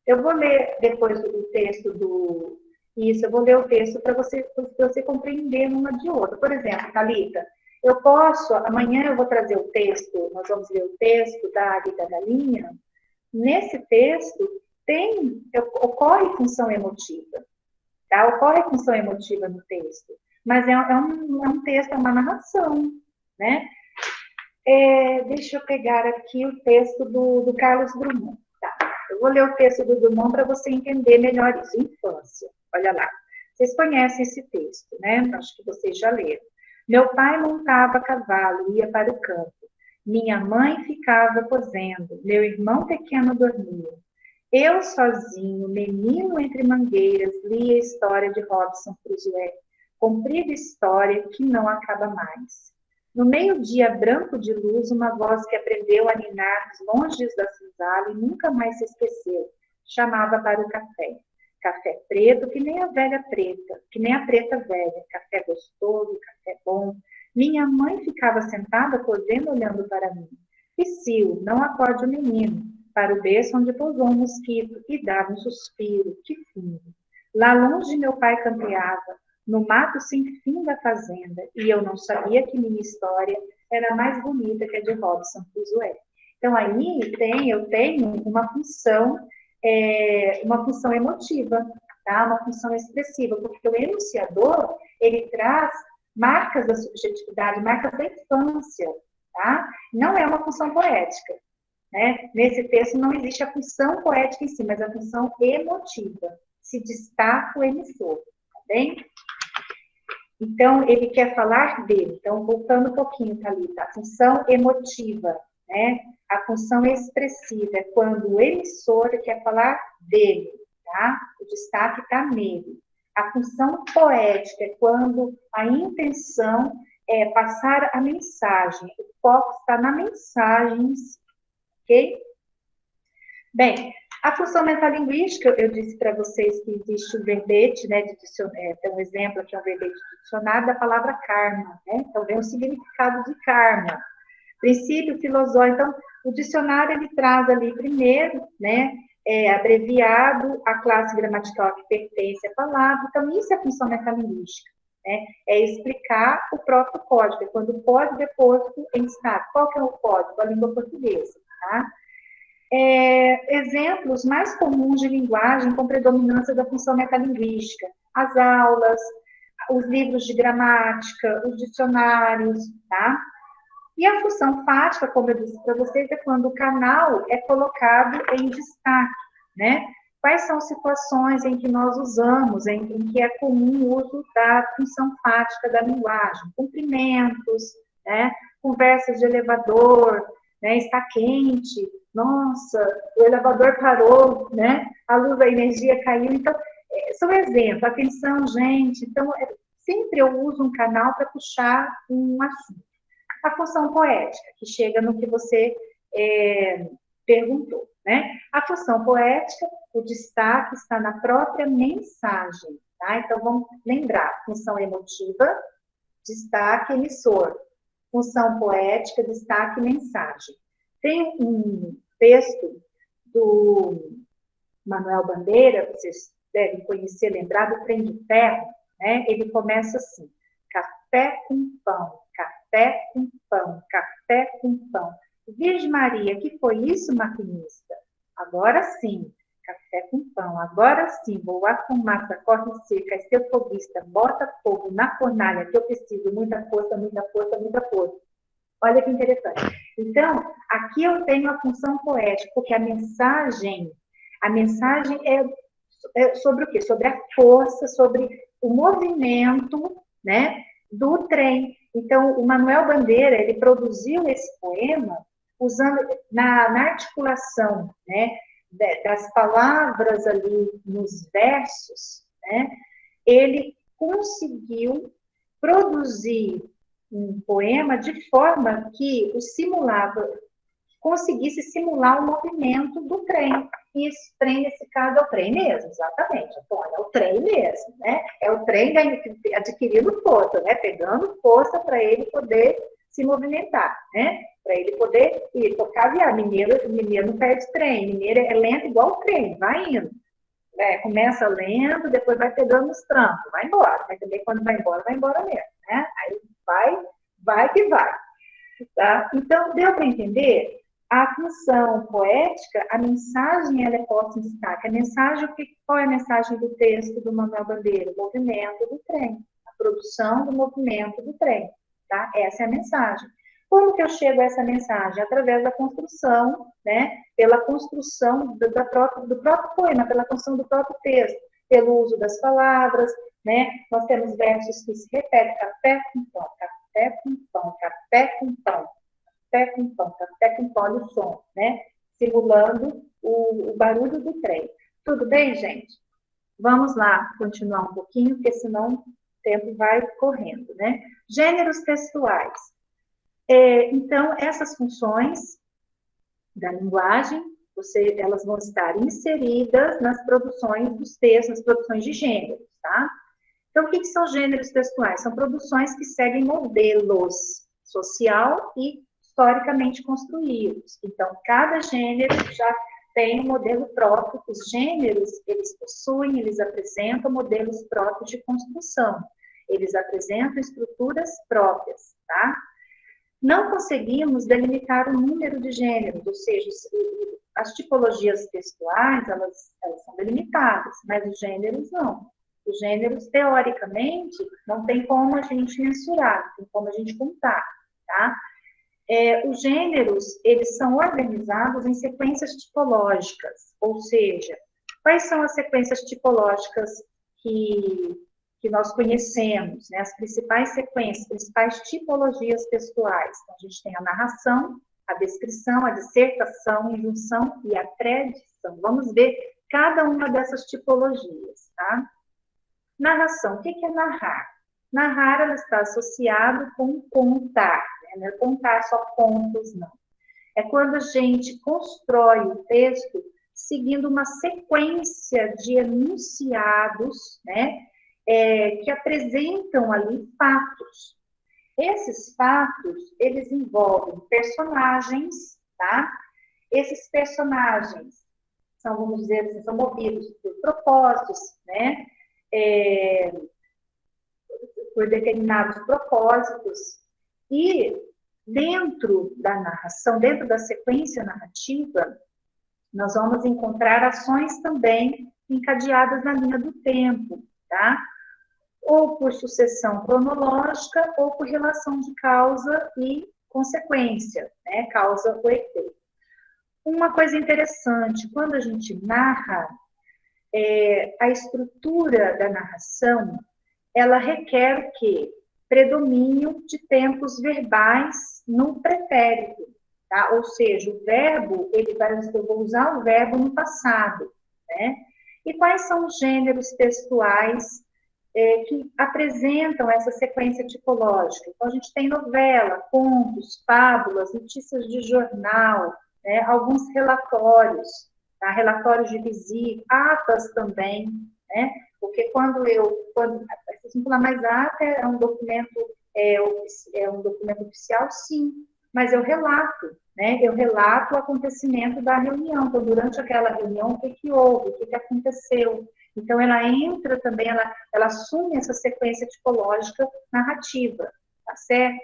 Eu vou ler depois o texto do... Isso, eu vou ler o texto para você compreender uma de outra. Por exemplo, Thalita, eu posso... Amanhã eu vou trazer o texto, nós vamos ler o texto da Águida Galinha. Nesse texto, ocorre função emotiva. Tá? Ocorre função emotiva no texto. Mas é um texto, é uma narração, né? Deixa eu pegar aqui o texto do Carlos Drummond. Tá. Eu vou ler o texto do Drummond para você entender melhor isso. Infância. Olha lá. Vocês conhecem esse texto, né? Acho que vocês já leram. Meu pai montava a cavalo e ia para o campo. Minha mãe ficava cozendo. Meu irmão pequeno dormia. Eu, sozinho, menino entre mangueiras, lia a história de Robinson Crusoe. Comprida história que não acaba mais. No meio-dia branco de luz, uma voz que aprendeu a ninar nos longes da senzala e nunca mais se esqueceu. Chamava para o café. Café preto, que nem a velha preta, que nem a preta velha. Café gostoso, café bom. Minha mãe ficava sentada, cozendo, olhando para mim. Psyu, não acorde o menino. Para o berço onde pousou um mosquito e dava um suspiro. Que fundo. Lá longe meu pai campeava, no mato sem fim da fazenda, e eu não sabia que minha história era mais bonita que a de Robinson Crusoe. Então, aí eu tenho uma função emotiva, tá? Uma função expressiva, porque o enunciador, ele traz marcas da subjetividade, marcas da infância, tá? Não é uma função poética, né? Nesse texto não existe a função poética em si, mas a função emotiva. Se destaca o emissor, tá bem? Então, ele quer falar dele. Então, voltando um pouquinho, Thalita, a função emotiva, né? A função expressiva é quando o emissor quer falar dele, tá? O destaque está nele. A função poética é quando a intenção é passar a mensagem. O foco está na mensagem, ok? Bem, a função metalinguística, eu disse para vocês que existe o verbete, né, de dicionário, tem um exemplo aqui, um verbete de dicionário da palavra karma, né? Então, vem o significado de karma. Princípio filosófico, então, o dicionário, ele traz ali primeiro, né, abreviado, a classe gramatical que pertence à palavra, então, isso é a função metalinguística, né? É explicar o próprio código, é quando o código é posto em destaque. Qual que é o código? A língua portuguesa, tá? Exemplos mais comuns de linguagem com predominância da função metalinguística, as aulas, os livros de gramática, os dicionários, tá? E a função fática, como eu disse para vocês, é quando o canal é colocado em destaque, né? Quais são as situações em que nós usamos, em que é comum o uso da função fática da linguagem? Cumprimentos, né? Conversas de elevador, né? Está quente, nossa, o elevador parou, né? A luz da energia caiu. Então, são exemplos. Atenção, gente. Então, sempre eu uso um canal para puxar um assunto. A função poética, que chega no que você perguntou, né? A função poética, o destaque está na própria mensagem, tá? Então, vamos lembrar, função emotiva, destaque emissor. função poética, destaque e mensagem. Tem um texto do Manuel Bandeira, vocês devem conhecer, lembrar do Trem de Ferro, né? Ele começa assim: café com pão, café com pão, café com pão. Virgem Maria, que foi isso, maquinista? Agora sim, café com pão, agora sim, vou a fumaça, corre seca, é seu foguista, bota fogo na fornalha, que eu preciso, muita força, muita força, muita força. Olha que interessante. Então, aqui eu tenho a função poética, porque a mensagem é sobre o quê? Sobre a força, sobre o movimento, né, do trem. Então, o Manuel Bandeira, ele produziu esse poema usando, na articulação, né, das palavras ali nos versos, né, ele conseguiu produzir um poema de forma que conseguisse simular o movimento do trem. E esse trem, nesse caso, é o trem mesmo, exatamente. Então, é o trem mesmo, né? É o trem adquirindo força, né? Pegando força para ele poder se movimentar, né? Para ele poder ir, tocar viagem. Mineiro não perde trem, mineiro é lento igual o trem, vai indo. Começa lento, depois vai pegando os trancos, vai embora. Mas também quando vai embora mesmo, né? Aí vai que vai. Tá? Então, deu para entender? A função poética, a mensagem, ela é posta em destaque. A mensagem, qual é a mensagem do texto do Manuel Bandeira? O movimento do trem. A produção do movimento do trem. Tá? Essa é a mensagem. Como que eu chego a essa mensagem? Através da construção, né? Pela construção do próprio poema, pela construção do próprio texto, pelo uso das palavras, né? Nós temos versos que se repetem: café com pão, café com pão, café com pão, café com pão, café com pão, olha o som, né? Simulando o barulho do trem. Tudo bem, gente? Vamos lá continuar um pouquinho, porque senão o tempo vai correndo, né? Gêneros textuais. Então, essas funções da linguagem, elas vão estar inseridas nas produções dos textos, nas produções de gêneros, tá? Então, o que são gêneros textuais? São produções que seguem modelos social e historicamente construídos. Então, cada gênero já tem um modelo próprio. Os gêneros, eles possuem, eles apresentam modelos próprios de construção. Eles apresentam estruturas próprias, tá? Não conseguimos delimitar o número de gêneros, ou seja, as tipologias textuais, elas são delimitadas, mas os gêneros não. Os gêneros, teoricamente, não tem como a gente mensurar, não tem como a gente contar, tá? Os gêneros, eles são organizados em sequências tipológicas, ou seja, quais são as sequências tipológicas que nós conhecemos, né? As principais sequências, as principais tipologias textuais. Então, a gente tem a narração, a descrição, a dissertação, a injunção e a predição. Vamos ver cada uma dessas tipologias, tá? Narração, o que é narrar? Narrar, ela está associada com contar, né? Não é contar só contos, não. É quando a gente constrói o texto seguindo uma sequência de enunciados, né? Que apresentam ali fatos. Esses fatos, eles envolvem personagens, tá? Esses personagens são, vamos dizer assim, são movidos por propósitos, né? Por determinados propósitos. E dentro da narração, dentro da sequência narrativa, nós vamos encontrar ações também encadeadas na linha do tempo, tá? Ou por sucessão cronológica, ou por relação de causa e consequência, né? Causa ou efeito. Uma coisa interessante, quando a gente narra, a estrutura da narração, ela requer o quê? Predomínio de tempos verbais no pretérito, tá? Ou seja, o verbo, eu vou usar o verbo no passado, né? E quais são os gêneros textuais que apresentam essa sequência tipológica? Então, a gente tem novela, contos, fábulas, notícias de jornal, né? Alguns relatórios, tá? Relatórios de visita, atas também, né? Porque quando vocês vão falar, mas ata é um documento é um documento oficial? Sim, mas eu relato, né? Eu relato o acontecimento da reunião. Então, durante aquela reunião, o que houve, o que aconteceu. Então, ela entra também, ela assume essa sequência tipológica narrativa, tá certo?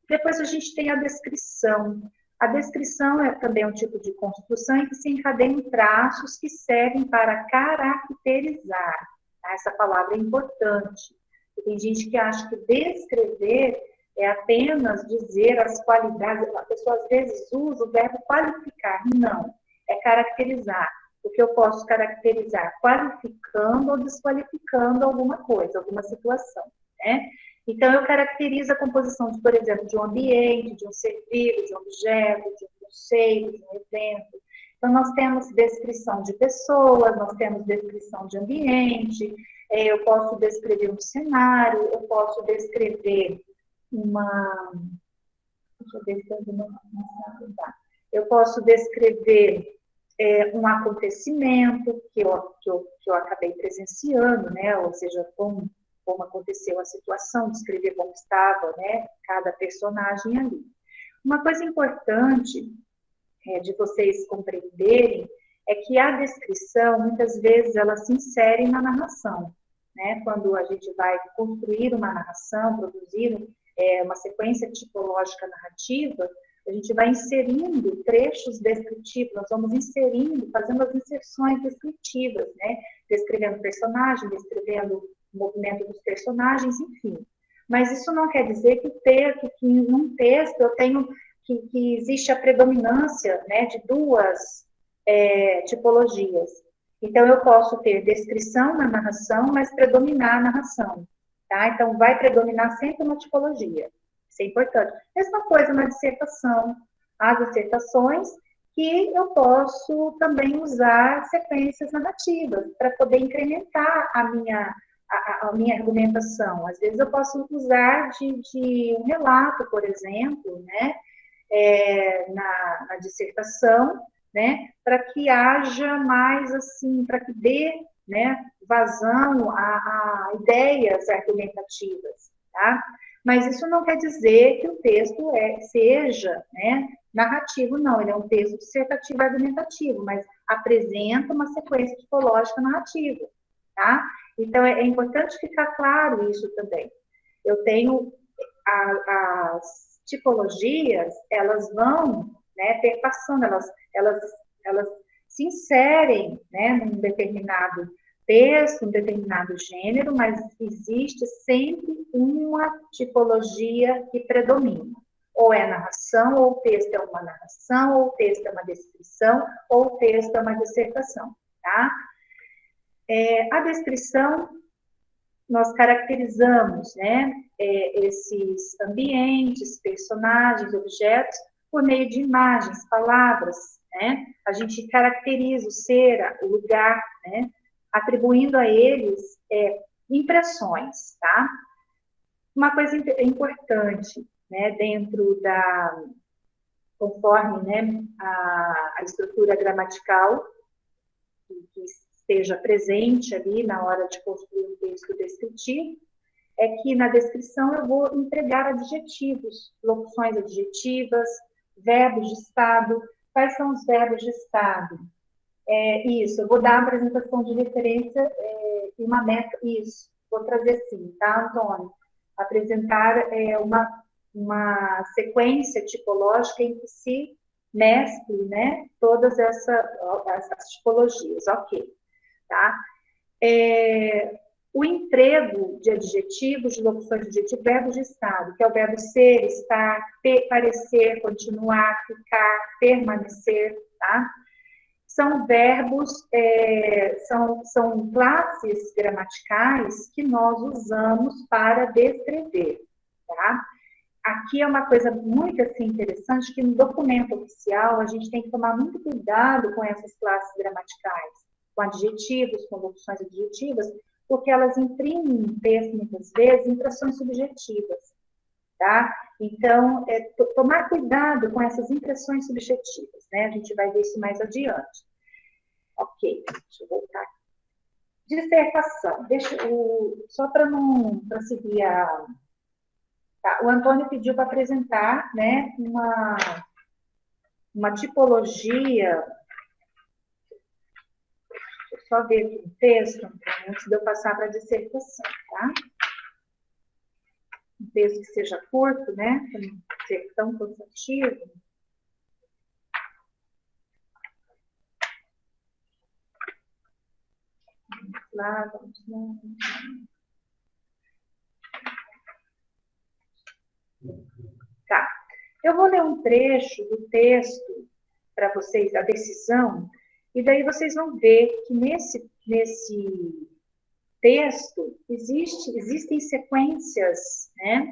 Depois a gente tem a descrição. A descrição é também um tipo de construção em que se encadeiam traços que servem para caracterizar. Tá? Essa palavra é importante. Tem gente que acha que descrever é apenas dizer as qualidades. A pessoa às vezes usa o verbo qualificar. Não, é caracterizar. O que eu posso caracterizar? Qualificando ou desqualificando alguma coisa, alguma situação, né? Então, eu caracterizo a composição, por exemplo, de um ambiente, de um serviço, de um objeto, de um conceito, de um evento. Então, nós temos descrição de pessoas, nós temos descrição de ambiente, eu posso descrever um cenário, eu posso descrever uma... Deixa eu ver se eu posso descrever um acontecimento que eu acabei presenciando, né? Ou seja, como aconteceu a situação, descrever como estava, né, cada personagem ali. Uma coisa importante de vocês compreenderem é que a descrição, muitas vezes, ela se insere na narração, né? Quando a gente vai construir uma narração, produzir uma sequência tipológica narrativa, a gente vai inserindo trechos descritivos, nós vamos inserindo, fazendo as inserções descritivas, né? Descrevendo personagem, descrevendo o movimento dos personagens, enfim. Mas isso não quer dizer que num texto eu tenho que existe a predominância, né, de duas tipologias. Então, eu posso ter descrição na narração, mas predominar a narração. Tá? Então, vai predominar sempre uma tipologia. Isso é importante. Mesma coisa na dissertação. As dissertações que eu posso também usar sequências narrativas para poder incrementar a minha argumentação. Às vezes eu posso usar de um relato, por exemplo, né, na dissertação, né, para que haja mais assim, para que dê, né, vazão a ideias argumentativas, tá? Mas isso não quer dizer que o texto seja, né, narrativo, não. Ele é um texto dissertativo argumentativo, mas apresenta uma sequência tipológica narrativa, tá? Então, é importante ficar claro isso também. Eu tenho as tipologias, elas vão, né, perpassando, elas se inserem, né, num determinado texto, um determinado gênero, mas existe sempre uma tipologia que predomina. Ou é narração, ou o texto é uma narração, ou o texto é uma descrição, ou o texto é uma dissertação, tá? A descrição, nós caracterizamos, né, esses ambientes, personagens, objetos, por meio de imagens, palavras, né? A gente caracteriza o ser, o lugar, né, atribuindo a eles impressões, tá? Uma coisa importante, né, dentro conforme, né, a estrutura gramatical que esteja presente ali na hora de construir um texto descritivo, é que na descrição eu vou empregar adjetivos, locuções adjetivas, verbos de estado. Quais são os verbos de estado? Isso, eu vou dar a apresentação de referência e uma meta, isso, vou trazer sim, tá, Antônio? Apresentar uma sequência tipológica em que se mescle, né, todas essas tipologias, ok, tá? O emprego de adjetivos, de locuções de adjetivo, verbos de estado, que é o verbo ser, estar, parecer, continuar, ficar, permanecer, tá? São verbos, são classes gramaticais que nós usamos para descrever, tá? Aqui é uma coisa muito assim, interessante, que no documento oficial a gente tem que tomar muito cuidado com essas classes gramaticais, com adjetivos, com locuções adjetivas, porque elas imprimem no texto, muitas vezes, impressões subjetivas, tá? Então, tomar cuidado com essas impressões subjetivas, né? A gente vai ver isso mais adiante. Ok, deixa eu voltar aqui. Dissertação. Só para seguir Tá, o Antônio pediu para apresentar, né, uma tipologia. Deixa eu só ver aqui o texto, antes de eu passar para a dissertação, tá? Um texto que seja curto, né, para não ser tão cansativo. Vamos lá, vamos lá. Tá. Eu vou ler um trecho do texto para vocês, a decisão, e daí vocês vão ver que nesse texto existem sequências, né,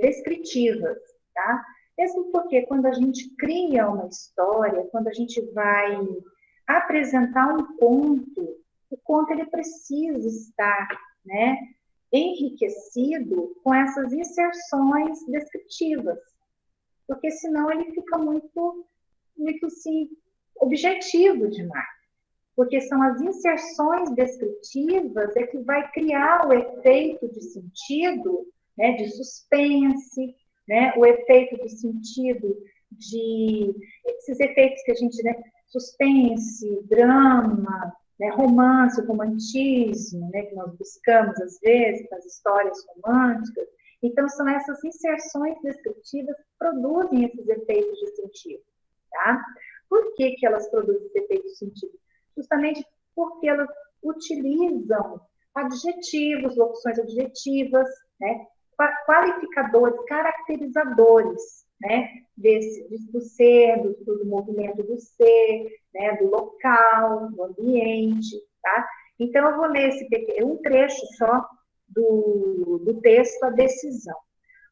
descritivas, tá? Mesmo porque quando a gente cria uma história, quando a gente vai apresentar um conto, o conto ele precisa estar, né, enriquecido com essas inserções descritivas, porque senão ele fica muito assim, objetivo demais, porque são as inserções descritivas que vai criar o efeito de sentido, né, de suspense, né, o efeito de sentido de esses efeitos que a gente, né, suspense, drama, né, romance, romantismo, né, que nós buscamos às vezes nas histórias românticas. Então, são essas inserções descritivas que produzem esses efeitos de sentido, tá? Por que elas produzem esse efeito de sentido? Justamente porque elas utilizam adjetivos, locuções adjetivas, né, qualificadores, caracterizadores, né, do ser, do movimento do ser, né, do local, do ambiente, tá? Então, eu vou ler um trecho só do texto, a decisão.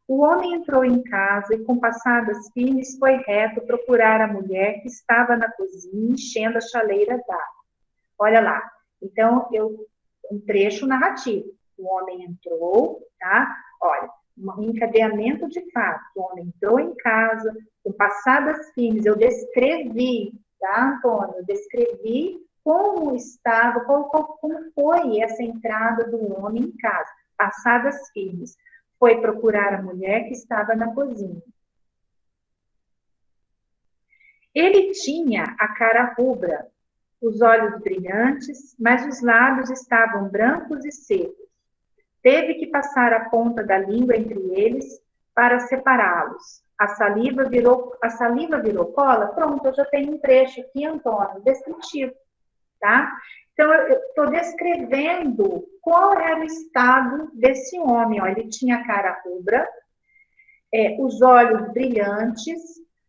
O homem entrou em casa e, com passadas firmes, foi reto procurar a mulher que estava na cozinha enchendo a chaleira d'água. Olha lá. Então, um trecho narrativo. O homem entrou, tá? Olha, um encadeamento de fatos. O homem entrou em casa, com passadas firmes. Eu descrevi, tá, Antônio? Eu descrevi como estava, como foi essa entrada do homem em casa. Passadas firmes. Foi procurar a mulher que estava na cozinha. Ele tinha a cara rubra, os olhos brilhantes, mas os lábios estavam brancos e secos. Teve que passar a ponta da língua entre eles para separá-los. A saliva virou cola? Pronto, eu já tenho um trecho aqui, Antônio, descritivo, tá? Então, eu estou descrevendo qual era o estado desse homem. Ó, ele tinha a cara rubra, os olhos brilhantes,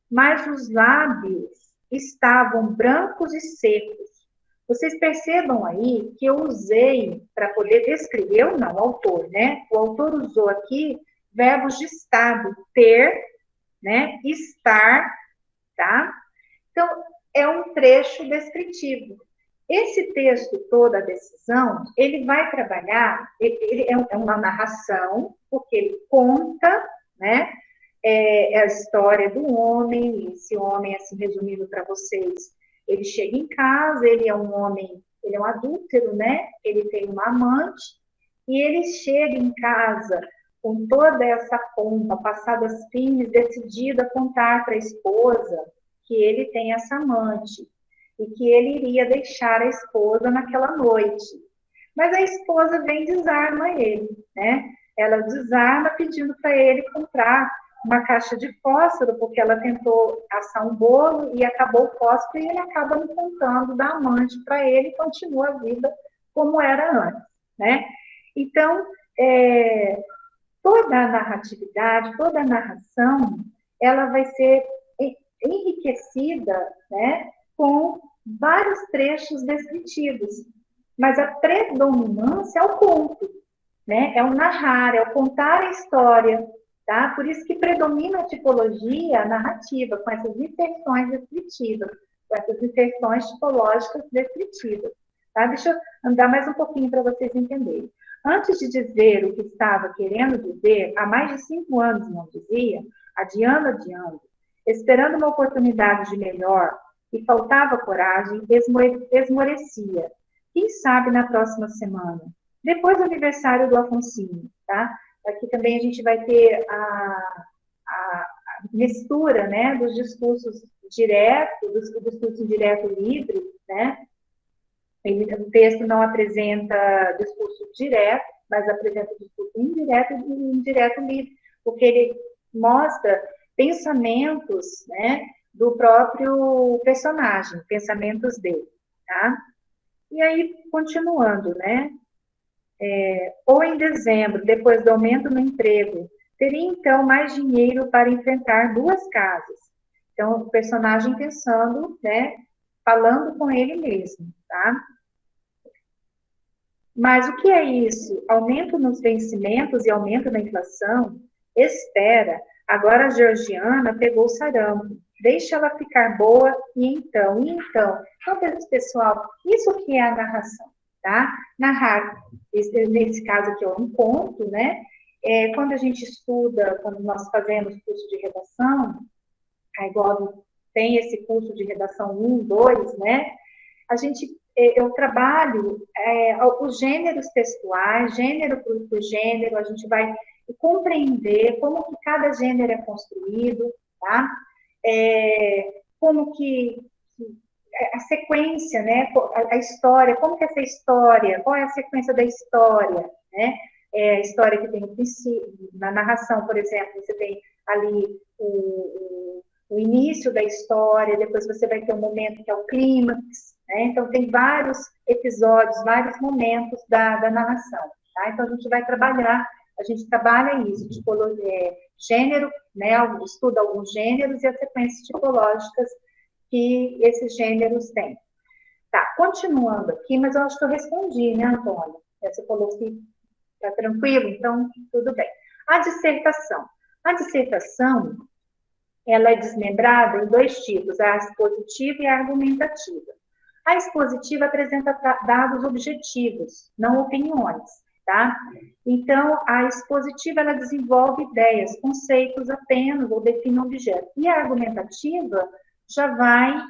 mas os lábios estavam brancos e secos. Vocês percebam aí que eu usei, para poder descrever, o autor, né? O autor usou aqui verbos de estado, ter, né? Estar, tá? Então, é um trecho descritivo. Esse texto todo, a decisão, ele vai trabalhar, ele é uma narração, porque ele conta, né, a história do homem. Esse homem, assim, resumindo para vocês, ele chega em casa, ele é um homem, ele é um adúltero, né, ele tem uma amante, e ele chega em casa com toda essa pompa, passadas firmes, decidido a contar para a esposa que ele tem essa amante, e que ele iria deixar a esposa naquela noite. Mas a esposa vem e desarma ele, né? Ela desarma pedindo para ele comprar uma caixa de fósforo, porque ela tentou assar um bolo e acabou o fósforo, e ele acaba não contando da amante para ele e continua a vida como era antes, né? Então, toda a narratividade, toda a narração, ela vai ser enriquecida, né, com vários trechos descritivos, mas a predominância é o conto, né? É o narrar, é o contar a história, tá? Por isso que predomina a tipologia narrativa, com essas inserções descritivas, com essas inserções tipológicas descritivas, tá? Deixa eu andar mais um pouquinho para vocês entenderem. Antes de dizer o que estava querendo dizer, há mais de 5 anos não dizia, adiando, esperando uma oportunidade de melhor, e faltava coragem, esmorecia. Quem sabe na próxima semana, depois do aniversário do Afonsinho, tá? aqui também a gente vai ter a mistura, né, dos discursos diretos, do discurso indireto livre, né? O texto não apresenta discurso direto, mas apresenta discurso indireto e indireto livre, porque ele mostra pensamentos, né, do próprio personagem, pensamentos dele, tá? E aí, continuando, né? Ou em dezembro, depois do aumento no emprego, teria então mais dinheiro para enfrentar 2 casas. Então, o personagem pensando, né, falando com ele mesmo, tá? Mas o que é isso? Aumento nos vencimentos e aumento na inflação? Espera, agora a Georgiana pegou o sarampo. Deixa ela ficar boa e então. Então, pessoal, isso que é a narração, tá? Narrar, nesse caso aqui é um conto, né? Quando a gente estuda, quando nós fazemos curso de redação, igual tem esse curso de redação 1, 2, né? Eu trabalho os gêneros textuais, gênero por gênero, a gente vai compreender como que cada gênero é construído, tá? Como que a sequência, né? A história, como que essa história, qual é a sequência da história, né? A história que tem o princípio, na narração, por exemplo, você tem ali o início da história, depois você vai ter um momento que é o clímax, né? Então, tem vários episódios, vários momentos da narração, tá? Então, a gente trabalha isso, gênero, né? Estuda alguns gêneros e as sequências tipológicas que esses gêneros têm. Tá, continuando aqui, mas eu acho que eu respondi, né, Antônio? Você falou que tá tranquilo, então, tudo bem. A dissertação. A dissertação, ela é desmembrada em 2 tipos, a expositiva e a argumentativa. A expositiva apresenta dados objetivos, não opiniões, tá? Então, a expositiva, ela desenvolve ideias, conceitos apenas, ou define objetos. E a argumentativa já vai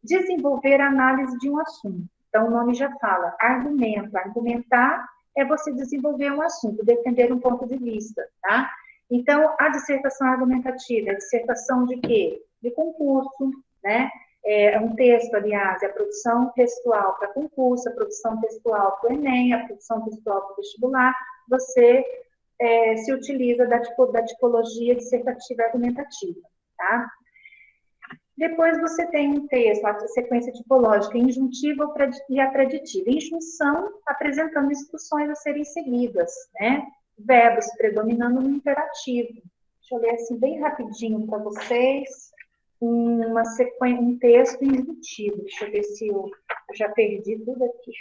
desenvolver a análise de um assunto. Então, o nome já fala, argumento. Argumentar é você desenvolver um assunto, defender um ponto de vista, tá? Então, a dissertação argumentativa, a dissertação de quê? De concurso, né? Um texto, aliás, é a produção textual para concurso, a produção textual para o Enem, a produção textual para o vestibular, você se utiliza da tipologia dissertativa argumentativa, tá? Depois você tem um texto, a sequência tipológica injuntiva e a preditiva. Injunção, apresentando instruções a serem seguidas, né? Verbos predominando no imperativo. Deixa eu ler assim bem rapidinho para vocês. Um texto injuntivo. Deixa eu ver se eu já perdi tudo aqui.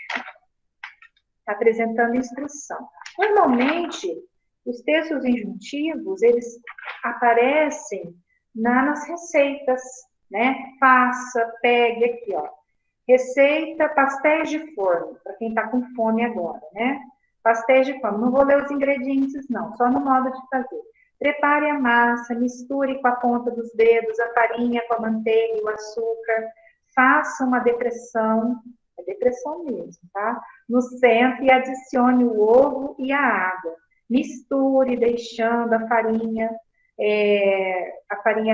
Apresentando instrução. Normalmente, os textos injuntivos, eles aparecem nas receitas, né? Faça, pegue aqui, ó. Receita, pastéis de forno, para quem está com fome agora, né? Pastéis de forno. Não vou ler os ingredientes, não, só no modo de fazer. Prepare a massa, misture com a ponta dos dedos a farinha com a manteiga e o açúcar. Faça uma depressão, é depressão mesmo, tá? No centro e adicione o ovo e a água. Misture, deixando a farinha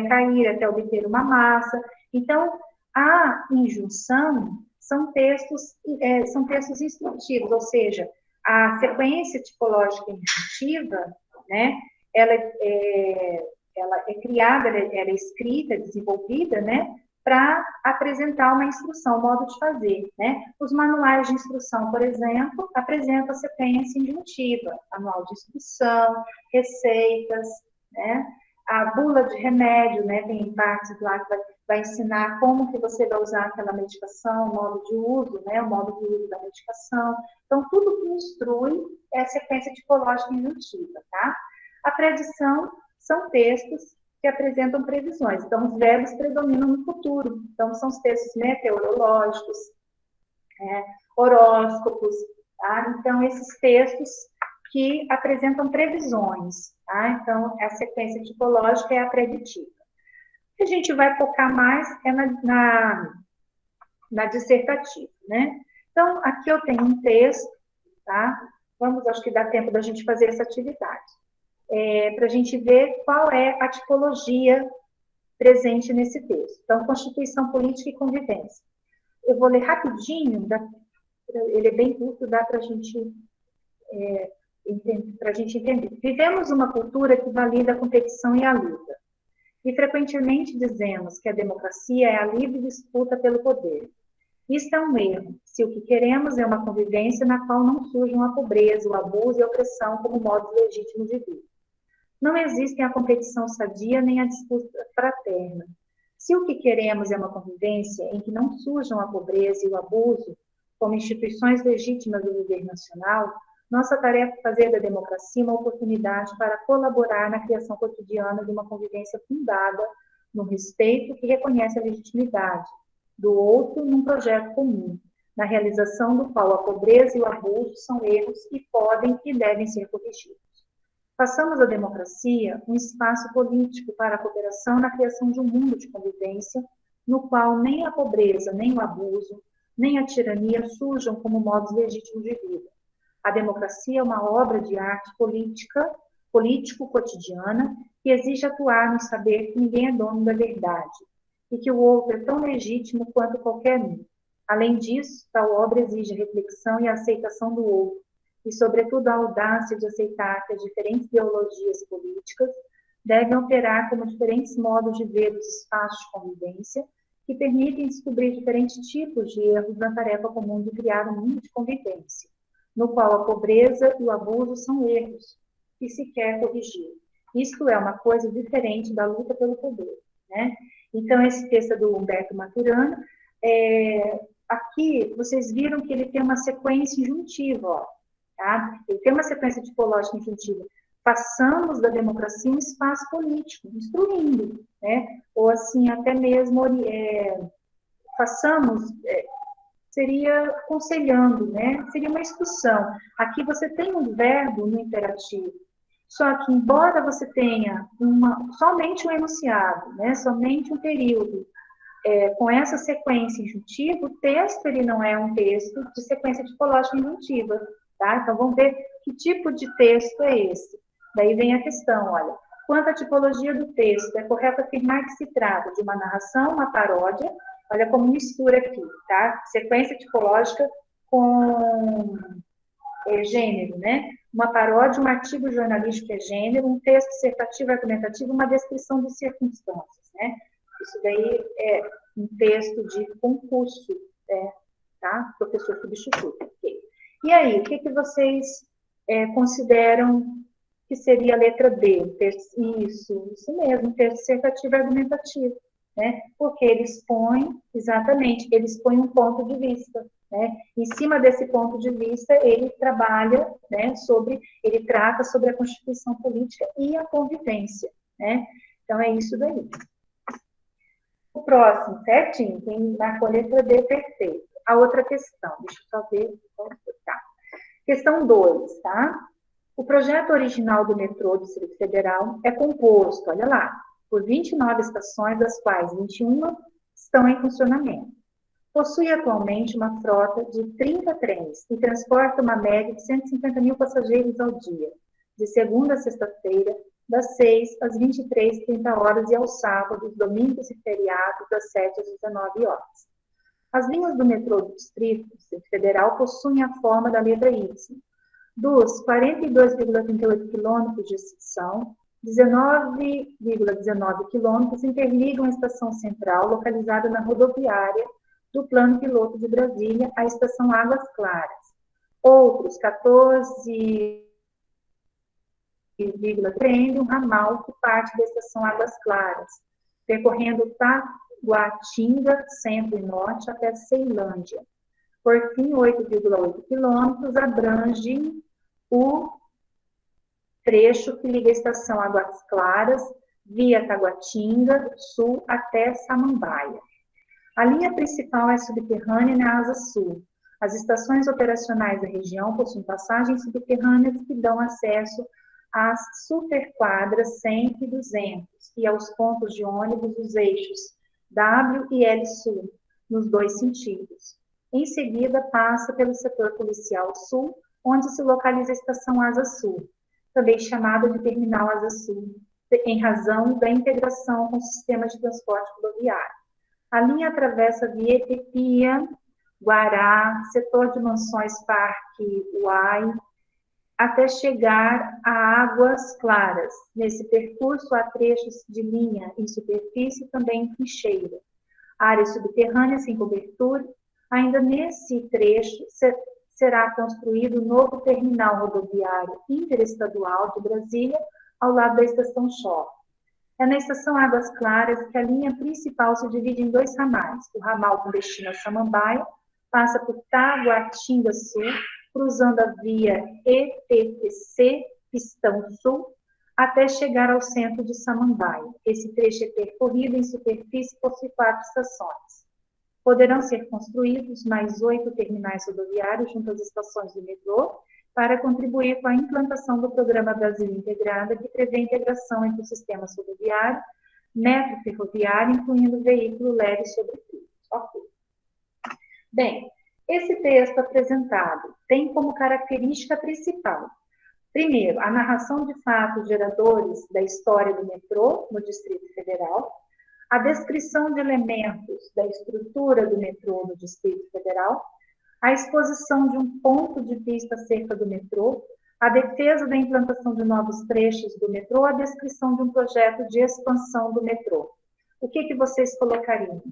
cair até obter uma massa. Então, a injunção são textos instrutivos, ou seja, a sequência tipológica injuntiva, né, ela é criada, ela é escrita, desenvolvida, né, para apresentar uma instrução, um modo de fazer, né? Os manuais de instrução, por exemplo, apresentam a sequência injuntiva, manual de instrução, receitas, né? A bula de remédio, né? Tem partes lá que vai ensinar como que você vai usar aquela medicação, o modo de uso, né? O modo de uso da medicação. Então, tudo que instrui é a sequência tipológica injuntiva, tá? A predição são textos que apresentam previsões. Então, os verbos predominam no futuro. Então, são os textos meteorológicos, horóscopos, tá? Então, esses textos que apresentam previsões, tá? Então, a sequência tipológica é a preditiva. O que a gente vai focar mais é na dissertativa, né? Então, aqui eu tenho um texto, tá? Vamos, acho que dá tempo da gente fazer essa atividade. Para a gente ver qual é a tipologia presente nesse texto. Então, Constituição Política e Convivência. Eu vou ler rapidinho, ele é bem curto, dá para a gente entender. Vivemos uma cultura que valida a competição e a luta. E frequentemente dizemos que a democracia é a livre disputa pelo poder. Isto é um erro, se o que queremos é uma convivência na qual não surjam a pobreza, o abuso e a opressão como modos legítimos de vida. Não existem a competição sadia nem a disputa fraterna. Se o que queremos é uma convivência em que não surjam a pobreza e o abuso como instituições legítimas do viver nacional, nossa tarefa é fazer da democracia uma oportunidade para colaborar na criação cotidiana de uma convivência fundada no respeito que reconhece a legitimidade do outro num projeto comum, na realização do qual a pobreza e o abuso são erros e podem e devem ser corrigidos. Façamos da democracia um espaço político para a cooperação na criação de um mundo de convivência, no qual nem a pobreza, nem o abuso, nem a tirania surjam como modos legítimos de vida. A democracia é uma obra de arte político-cotidiana, que exige atuar no saber que ninguém é dono da verdade, e que o outro é tão legítimo quanto qualquer um. Além disso, tal obra exige a reflexão e a aceitação do outro, e, sobretudo, a audácia de aceitar que as diferentes ideologias políticas devem operar como diferentes modos de ver os espaços de convivência, que permitem descobrir diferentes tipos de erros na tarefa comum de criar um mundo de convivência, no qual a pobreza e o abuso são erros que se quer corrigir. Isto é uma coisa diferente da luta pelo poder, né? Então, esse texto é do Humberto Maturana. Aqui, vocês viram que ele tem uma sequência injuntiva, ó, tá? Ele tem uma sequência tipológica injuntiva. Façamos da democracia um espaço político, instruindo, né? Ou assim, até mesmo façamos, seria aconselhando, né? Seria uma instrução. Aqui você tem um verbo no imperativo, só que embora você tenha somente um enunciado, né? Somente um período, com essa sequência injuntiva, o texto ele não é um texto de sequência tipológica injuntiva, tá? Então vamos ver que tipo de texto é esse. Daí vem a questão, olha, quanto à tipologia do texto, é correto afirmar que se trata de uma narração, uma paródia, olha como mistura aqui, tá? Sequência tipológica com gênero, né? Uma paródia, um artigo jornalístico é gênero, um texto dissertativo argumentativo, uma descrição de circunstâncias, né? Isso daí é um texto de concurso, tá? Professor substituto. Okay. E aí, o que vocês consideram que seria a letra D? Isso mesmo, texto dissertativo argumentativo, né? Porque ele expõe um ponto de vista, né? Em cima desse ponto de vista, ele trabalha, né, ele trata sobre a constituição política e a convivência, né? Então, é isso daí. O próximo, certinho, tem marcou a letra D, perfeito. A outra questão, deixa eu só ver. Tá. Questão 2, tá? O projeto original do metrô do Distrito Federal é composto, olha lá, por 29 estações, das quais 21 estão em funcionamento. Possui atualmente uma frota de 30 trens e transporta uma média de 150 mil passageiros ao dia, de segunda a sexta-feira, das 6 às 23h30 e aos sábados, domingos e feriados, das 7 às 19 horas. As linhas do metrô do Distrito Federal possuem a forma da letra Y. Dos 42,38 quilômetros de extensão, 19,19 quilômetros interligam a estação central, localizada na rodoviária do Plano Piloto de Brasília, à estação Águas Claras. Outros 14,3 um ramal que parte da estação Águas Claras, percorrendo Taguatinga, centro e norte, até Ceilândia. Por fim, 8,8 quilômetros abrangem o trecho que liga a estação Águas Claras, via Taguatinga, sul, até Samambaia. A linha principal é subterrânea na asa sul. As estações operacionais da região possuem passagens subterrâneas que dão acesso às superquadras 100 e 200 e aos pontos de ônibus dos eixos W e L sul, nos dois sentidos. Em seguida, passa pelo setor policial sul, onde se localiza a estação Asa Sul, também chamada de Terminal Asa Sul, em razão da integração com o sistema de transporte rodoviário. A linha atravessa Vieira Pia, Guará, setor de Mansões Parque Uai, até chegar a Águas Claras. Nesse percurso há trechos de linha em superfície e também em trincheira. Área subterrânea sem cobertura. Ainda nesse trecho será construído o novo terminal rodoviário interestadual de Brasília, ao lado da estação Shopping. É na estação Águas Claras que a linha principal se divide em 2 ramais. O ramal com destino a Samambaia passa por Taguatinga Sul, cruzando a via ETTC, Pistão Sul, até chegar ao centro de Samambaia. Esse trecho é percorrido em superfície por 4 estações. Poderão ser construídos mais 8 terminais rodoviários junto às estações do metrô, para contribuir com a implantação do Programa Brasil Integrada, que prevê a integração entre os sistemas rodoviário, metro ferroviário, incluindo veículo leve sobre trilhos. Ok. Bem, esse texto apresentado tem como característica principal, primeiro, a narração de fatos geradores da história do metrô no Distrito Federal, a descrição de elementos da estrutura do metrô no Distrito Federal, a exposição de um ponto de vista acerca do metrô, a defesa da implantação de novos trechos do metrô, a descrição de um projeto de expansão do metrô. O que vocês colocariam?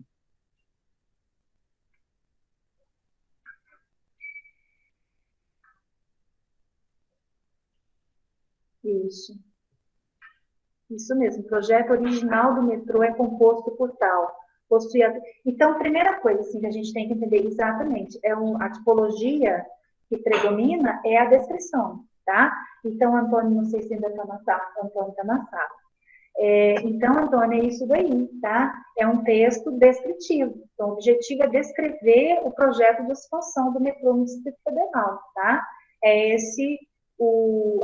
Isso. Isso mesmo, o projeto original do metrô é composto por tal. Então, primeira coisa assim, que a gente tem que entender exatamente, a tipologia que predomina é a descrição, tá? Então, Antônio, não sei se ainda está na sala, Antônio está na sala. Então, Antônio, é isso daí, tá? É um texto descritivo. Então, o objetivo é descrever o projeto de expansão do metrô no Distrito Federal, tá? É esse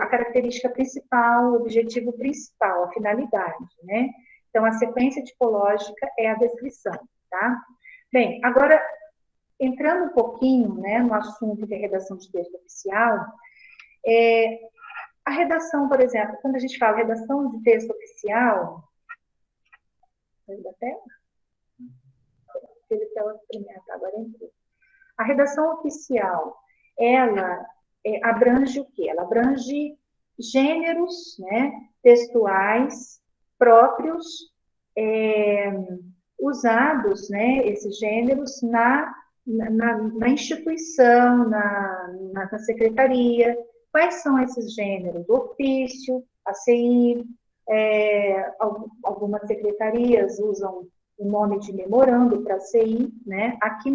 a característica principal, o objetivo principal, a finalidade, né? Então, a sequência tipológica é a descrição, tá? Bem, agora, entrando um pouquinho, né, no assunto de redação de texto oficial, a redação, por exemplo, quando a gente fala redação de texto oficial, a redação oficial, ela abrange o quê? Ela abrange gêneros, né, textuais próprios, usados, né, esses gêneros na instituição, na secretaria. Quais são esses gêneros? O ofício, a CI, algumas secretarias usam o nome de memorando para CI, né? Aqui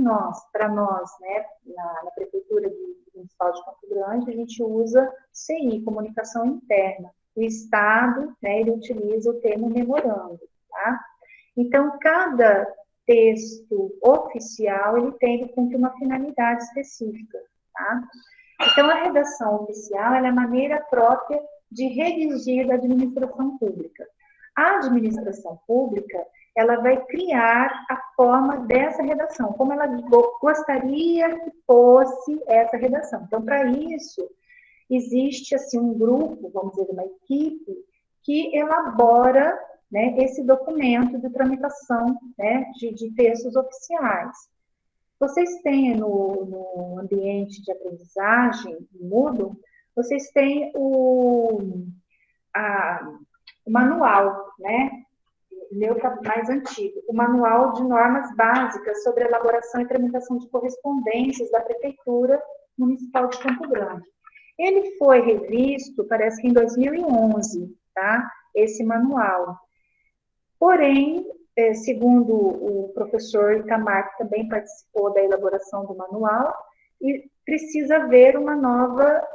para nós, né, na Prefeitura Municipal de Campo Grande, a gente usa CI, Comunicação Interna. O Estado, né, ele utiliza o termo memorando, tá? Então, cada texto oficial, ele cumpre uma finalidade específica, tá? Então, a redação oficial, ela é a maneira própria de redigir da administração pública. A administração pública, ela vai criar a forma dessa redação, como ela gostaria que fosse essa redação. Então, para isso, existe assim, um grupo, vamos dizer, uma equipe, que elabora, né, esse documento de tramitação, né, de textos oficiais. Vocês têm no ambiente de aprendizagem, no Moodle, vocês têm o manual, né? O meu mais antigo, o Manual de Normas Básicas sobre Elaboração e Tramitação de Correspondências da Prefeitura Municipal de Campo Grande. Ele foi revisto, parece que em 2011, tá? Esse manual. Porém, segundo o professor Itamar, que também participou da elaboração do manual, e precisa haver uma nova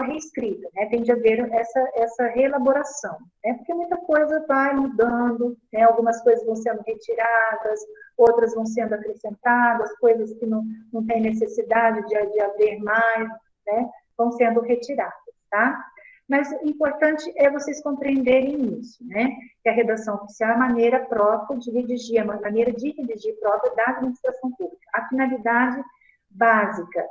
reescrita, né? Tem de haver essa reelaboração, né? Porque muita coisa vai mudando, né? Algumas coisas vão sendo retiradas, outras vão sendo acrescentadas, coisas que não tem necessidade de haver mais, né? Vão sendo retiradas, tá? Mas o importante é vocês compreenderem isso, né? Que a redação oficial é a maneira própria de redigir, a maneira de redigir própria da administração pública. A finalidade básica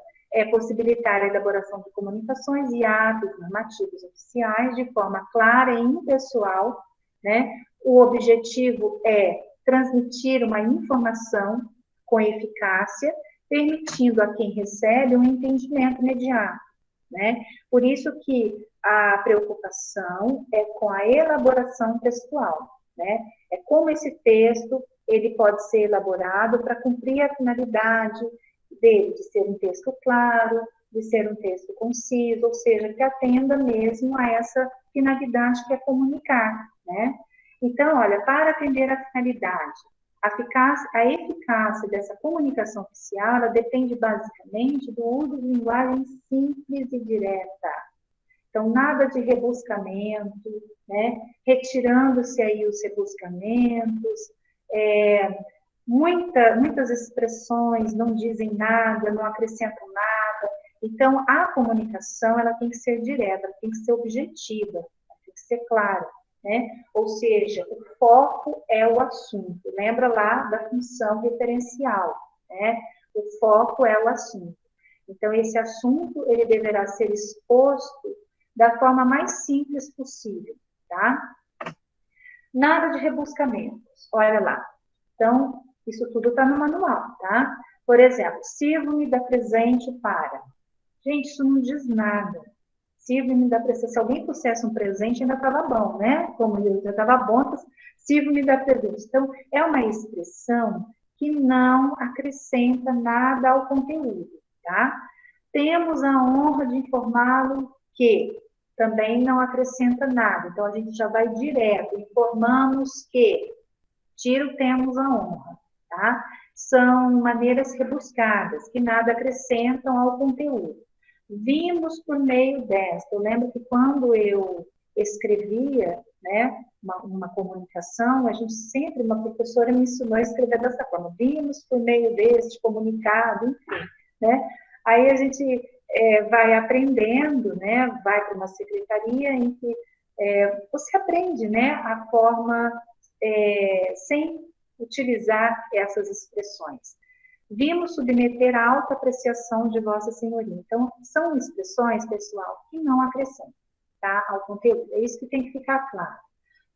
possibilitar a elaboração de comunicações e atos normativos oficiais de forma clara e impessoal, né? O objetivo é transmitir uma informação com eficácia, permitindo a quem recebe um entendimento imediato, né? Por isso que a preocupação é com a elaboração textual, né? É como esse texto ele pode ser elaborado para cumprir a finalidade dele, de ser um texto claro, de ser um texto conciso, ou seja, que atenda mesmo a essa finalidade que é comunicar, né? Então, olha, para atender a finalidade, a eficácia dessa comunicação oficial, ela depende basicamente do uso de linguagem simples e direta. Então, nada de rebuscamento, né? Retirando-se aí os rebuscamentos, muitas expressões não dizem nada, não acrescentam nada. Então, a comunicação, ela tem que ser direta, tem que ser objetiva, tem que ser clara, né? Ou seja, o foco é o assunto. Lembra lá da função referencial, né? O foco é o assunto. Então, esse assunto, ele deverá ser exposto da forma mais simples possível, tá? Nada de rebuscamentos, olha lá. Então, isso tudo está no manual, tá? Por exemplo, sirvo-me da presente para. Gente, isso não diz nada. Sirvo-me da presente. Se alguém pusesse um presente, ainda estava bom, né? Como eu já estava bom, sirvo-me da presente. Então, é uma expressão que não acrescenta nada ao conteúdo, tá? Temos a honra de informá-lo que também não acrescenta nada. Então, a gente já vai direto. Informamos que. Tiro, temos a honra, tá? São maneiras rebuscadas, que nada acrescentam ao conteúdo. Vimos por meio desta. Eu lembro que quando eu escrevia, né, uma comunicação, a gente sempre, uma professora me ensinou a escrever dessa forma. Vimos por meio deste comunicado, enfim, né? Aí a gente vai aprendendo, né? Vai para uma secretaria em que você aprende, né? A forma sem utilizar essas expressões. Vimos submeter a alta apreciação de Vossa Senhoria. Então, são expressões, pessoal, que não acrescentam, tá, ao conteúdo. É isso que tem que ficar claro.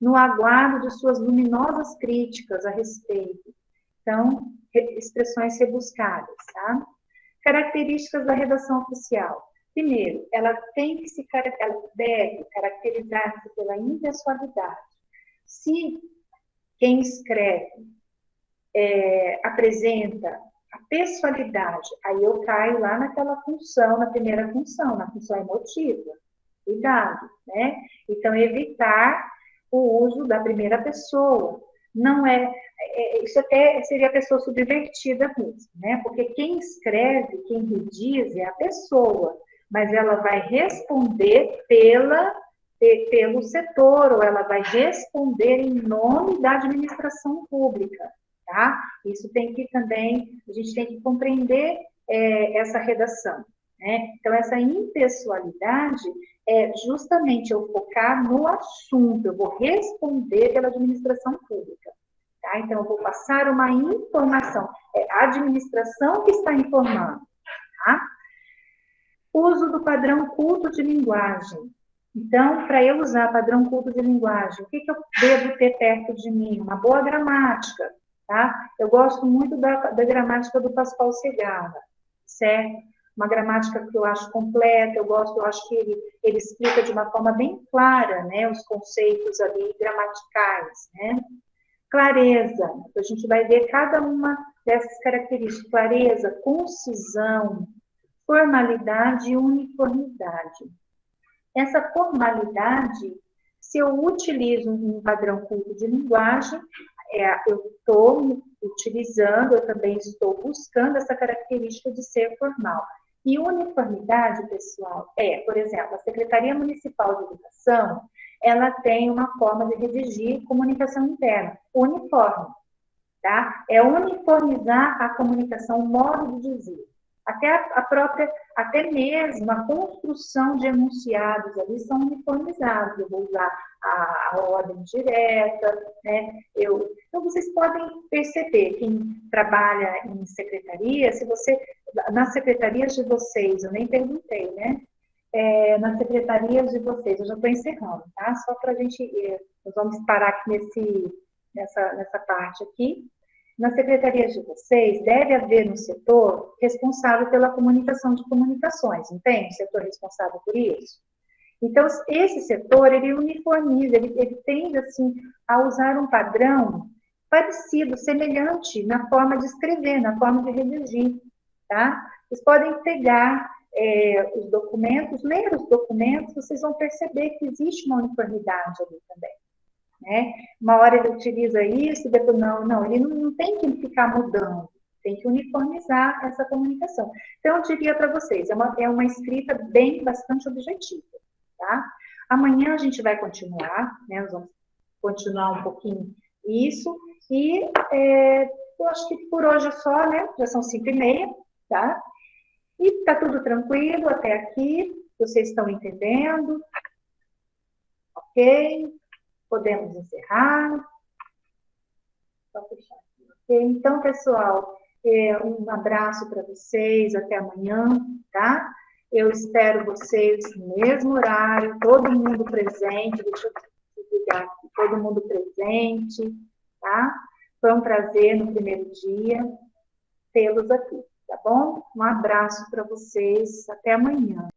No aguardo de suas luminosas críticas a respeito. Então, expressões rebuscadas, tá? Características da redação oficial. Primeiro, ela deve caracterizar-se pela impessoalidade. Se quem escreve apresenta a pessoalidade, aí eu caio lá naquela função, na primeira função, na função emotiva. Cuidado, né? Então, evitar o uso da primeira pessoa. Não isso até seria a pessoa subvertida mesmo, né? Porque quem escreve, quem rediz é a pessoa, mas ela vai responder pelo setor, ou ela vai responder em nome da administração pública, tá? Isso tem que também, a gente tem que compreender essa redação, né? Então, essa impessoalidade é justamente eu focar no assunto, eu vou responder pela administração pública, tá? Então, eu vou passar uma informação, é a administração que está informando, tá? Uso do padrão culto de linguagem. Então, para eu usar padrão culto de linguagem, o que eu devo ter perto de mim? Uma boa gramática, tá? Eu gosto muito da gramática do Pascoal Segarra, certo? Uma gramática que eu acho completa, eu acho que ele explica de uma forma bem clara, né, os conceitos ali gramaticais, né? Clareza, a gente vai ver cada uma dessas características: clareza, concisão, formalidade e uniformidade. Essa formalidade, se eu utilizo um padrão culto de linguagem, eu estou utilizando, eu também estou buscando essa característica de ser formal. E uniformidade, pessoal, por exemplo, a Secretaria Municipal de Educação, ela tem uma forma de redigir comunicação interna, uniforme, tá? É uniformizar a comunicação, o modo de dizer. Até mesmo a construção de enunciados ali são uniformizados. Eu vou usar a ordem direta, né? Então, vocês podem perceber, quem trabalha em secretaria, nas secretarias de vocês, eu nem perguntei, né? Nas secretarias de vocês, eu já estou encerrando, tá? Só para a gente, nós vamos parar aqui nessa parte aqui. Nas secretarias de vocês, deve haver no setor responsável pela comunicação de comunicações, não tem? Um setor responsável por isso? Então, esse setor, ele uniformiza, ele tende, assim, a usar um padrão parecido, semelhante na forma de escrever, na forma de redigir, tá? Vocês podem pegar os documentos, ler os documentos, vocês vão perceber que existe uma uniformidade ali também. Né? Uma hora ele utiliza isso, depois não, ele não tem que ficar mudando, tem que uniformizar essa comunicação. Então, eu diria para vocês, é uma escrita bastante objetiva, tá? Amanhã a gente vai continuar, né? Nós vamos continuar um pouquinho isso, e eu acho que por hoje é só, né? Já são 5h30, tá? E tá tudo tranquilo até aqui, vocês estão entendendo, ok? Podemos encerrar. Só fechar aqui. Okay? Então, pessoal, um abraço para vocês, até amanhã, tá? Eu espero vocês no mesmo horário, todo mundo presente, deixa eu desligar aqui, todo mundo presente, tá? Foi um prazer no primeiro dia tê-los aqui, tá bom? Um abraço para vocês, até amanhã.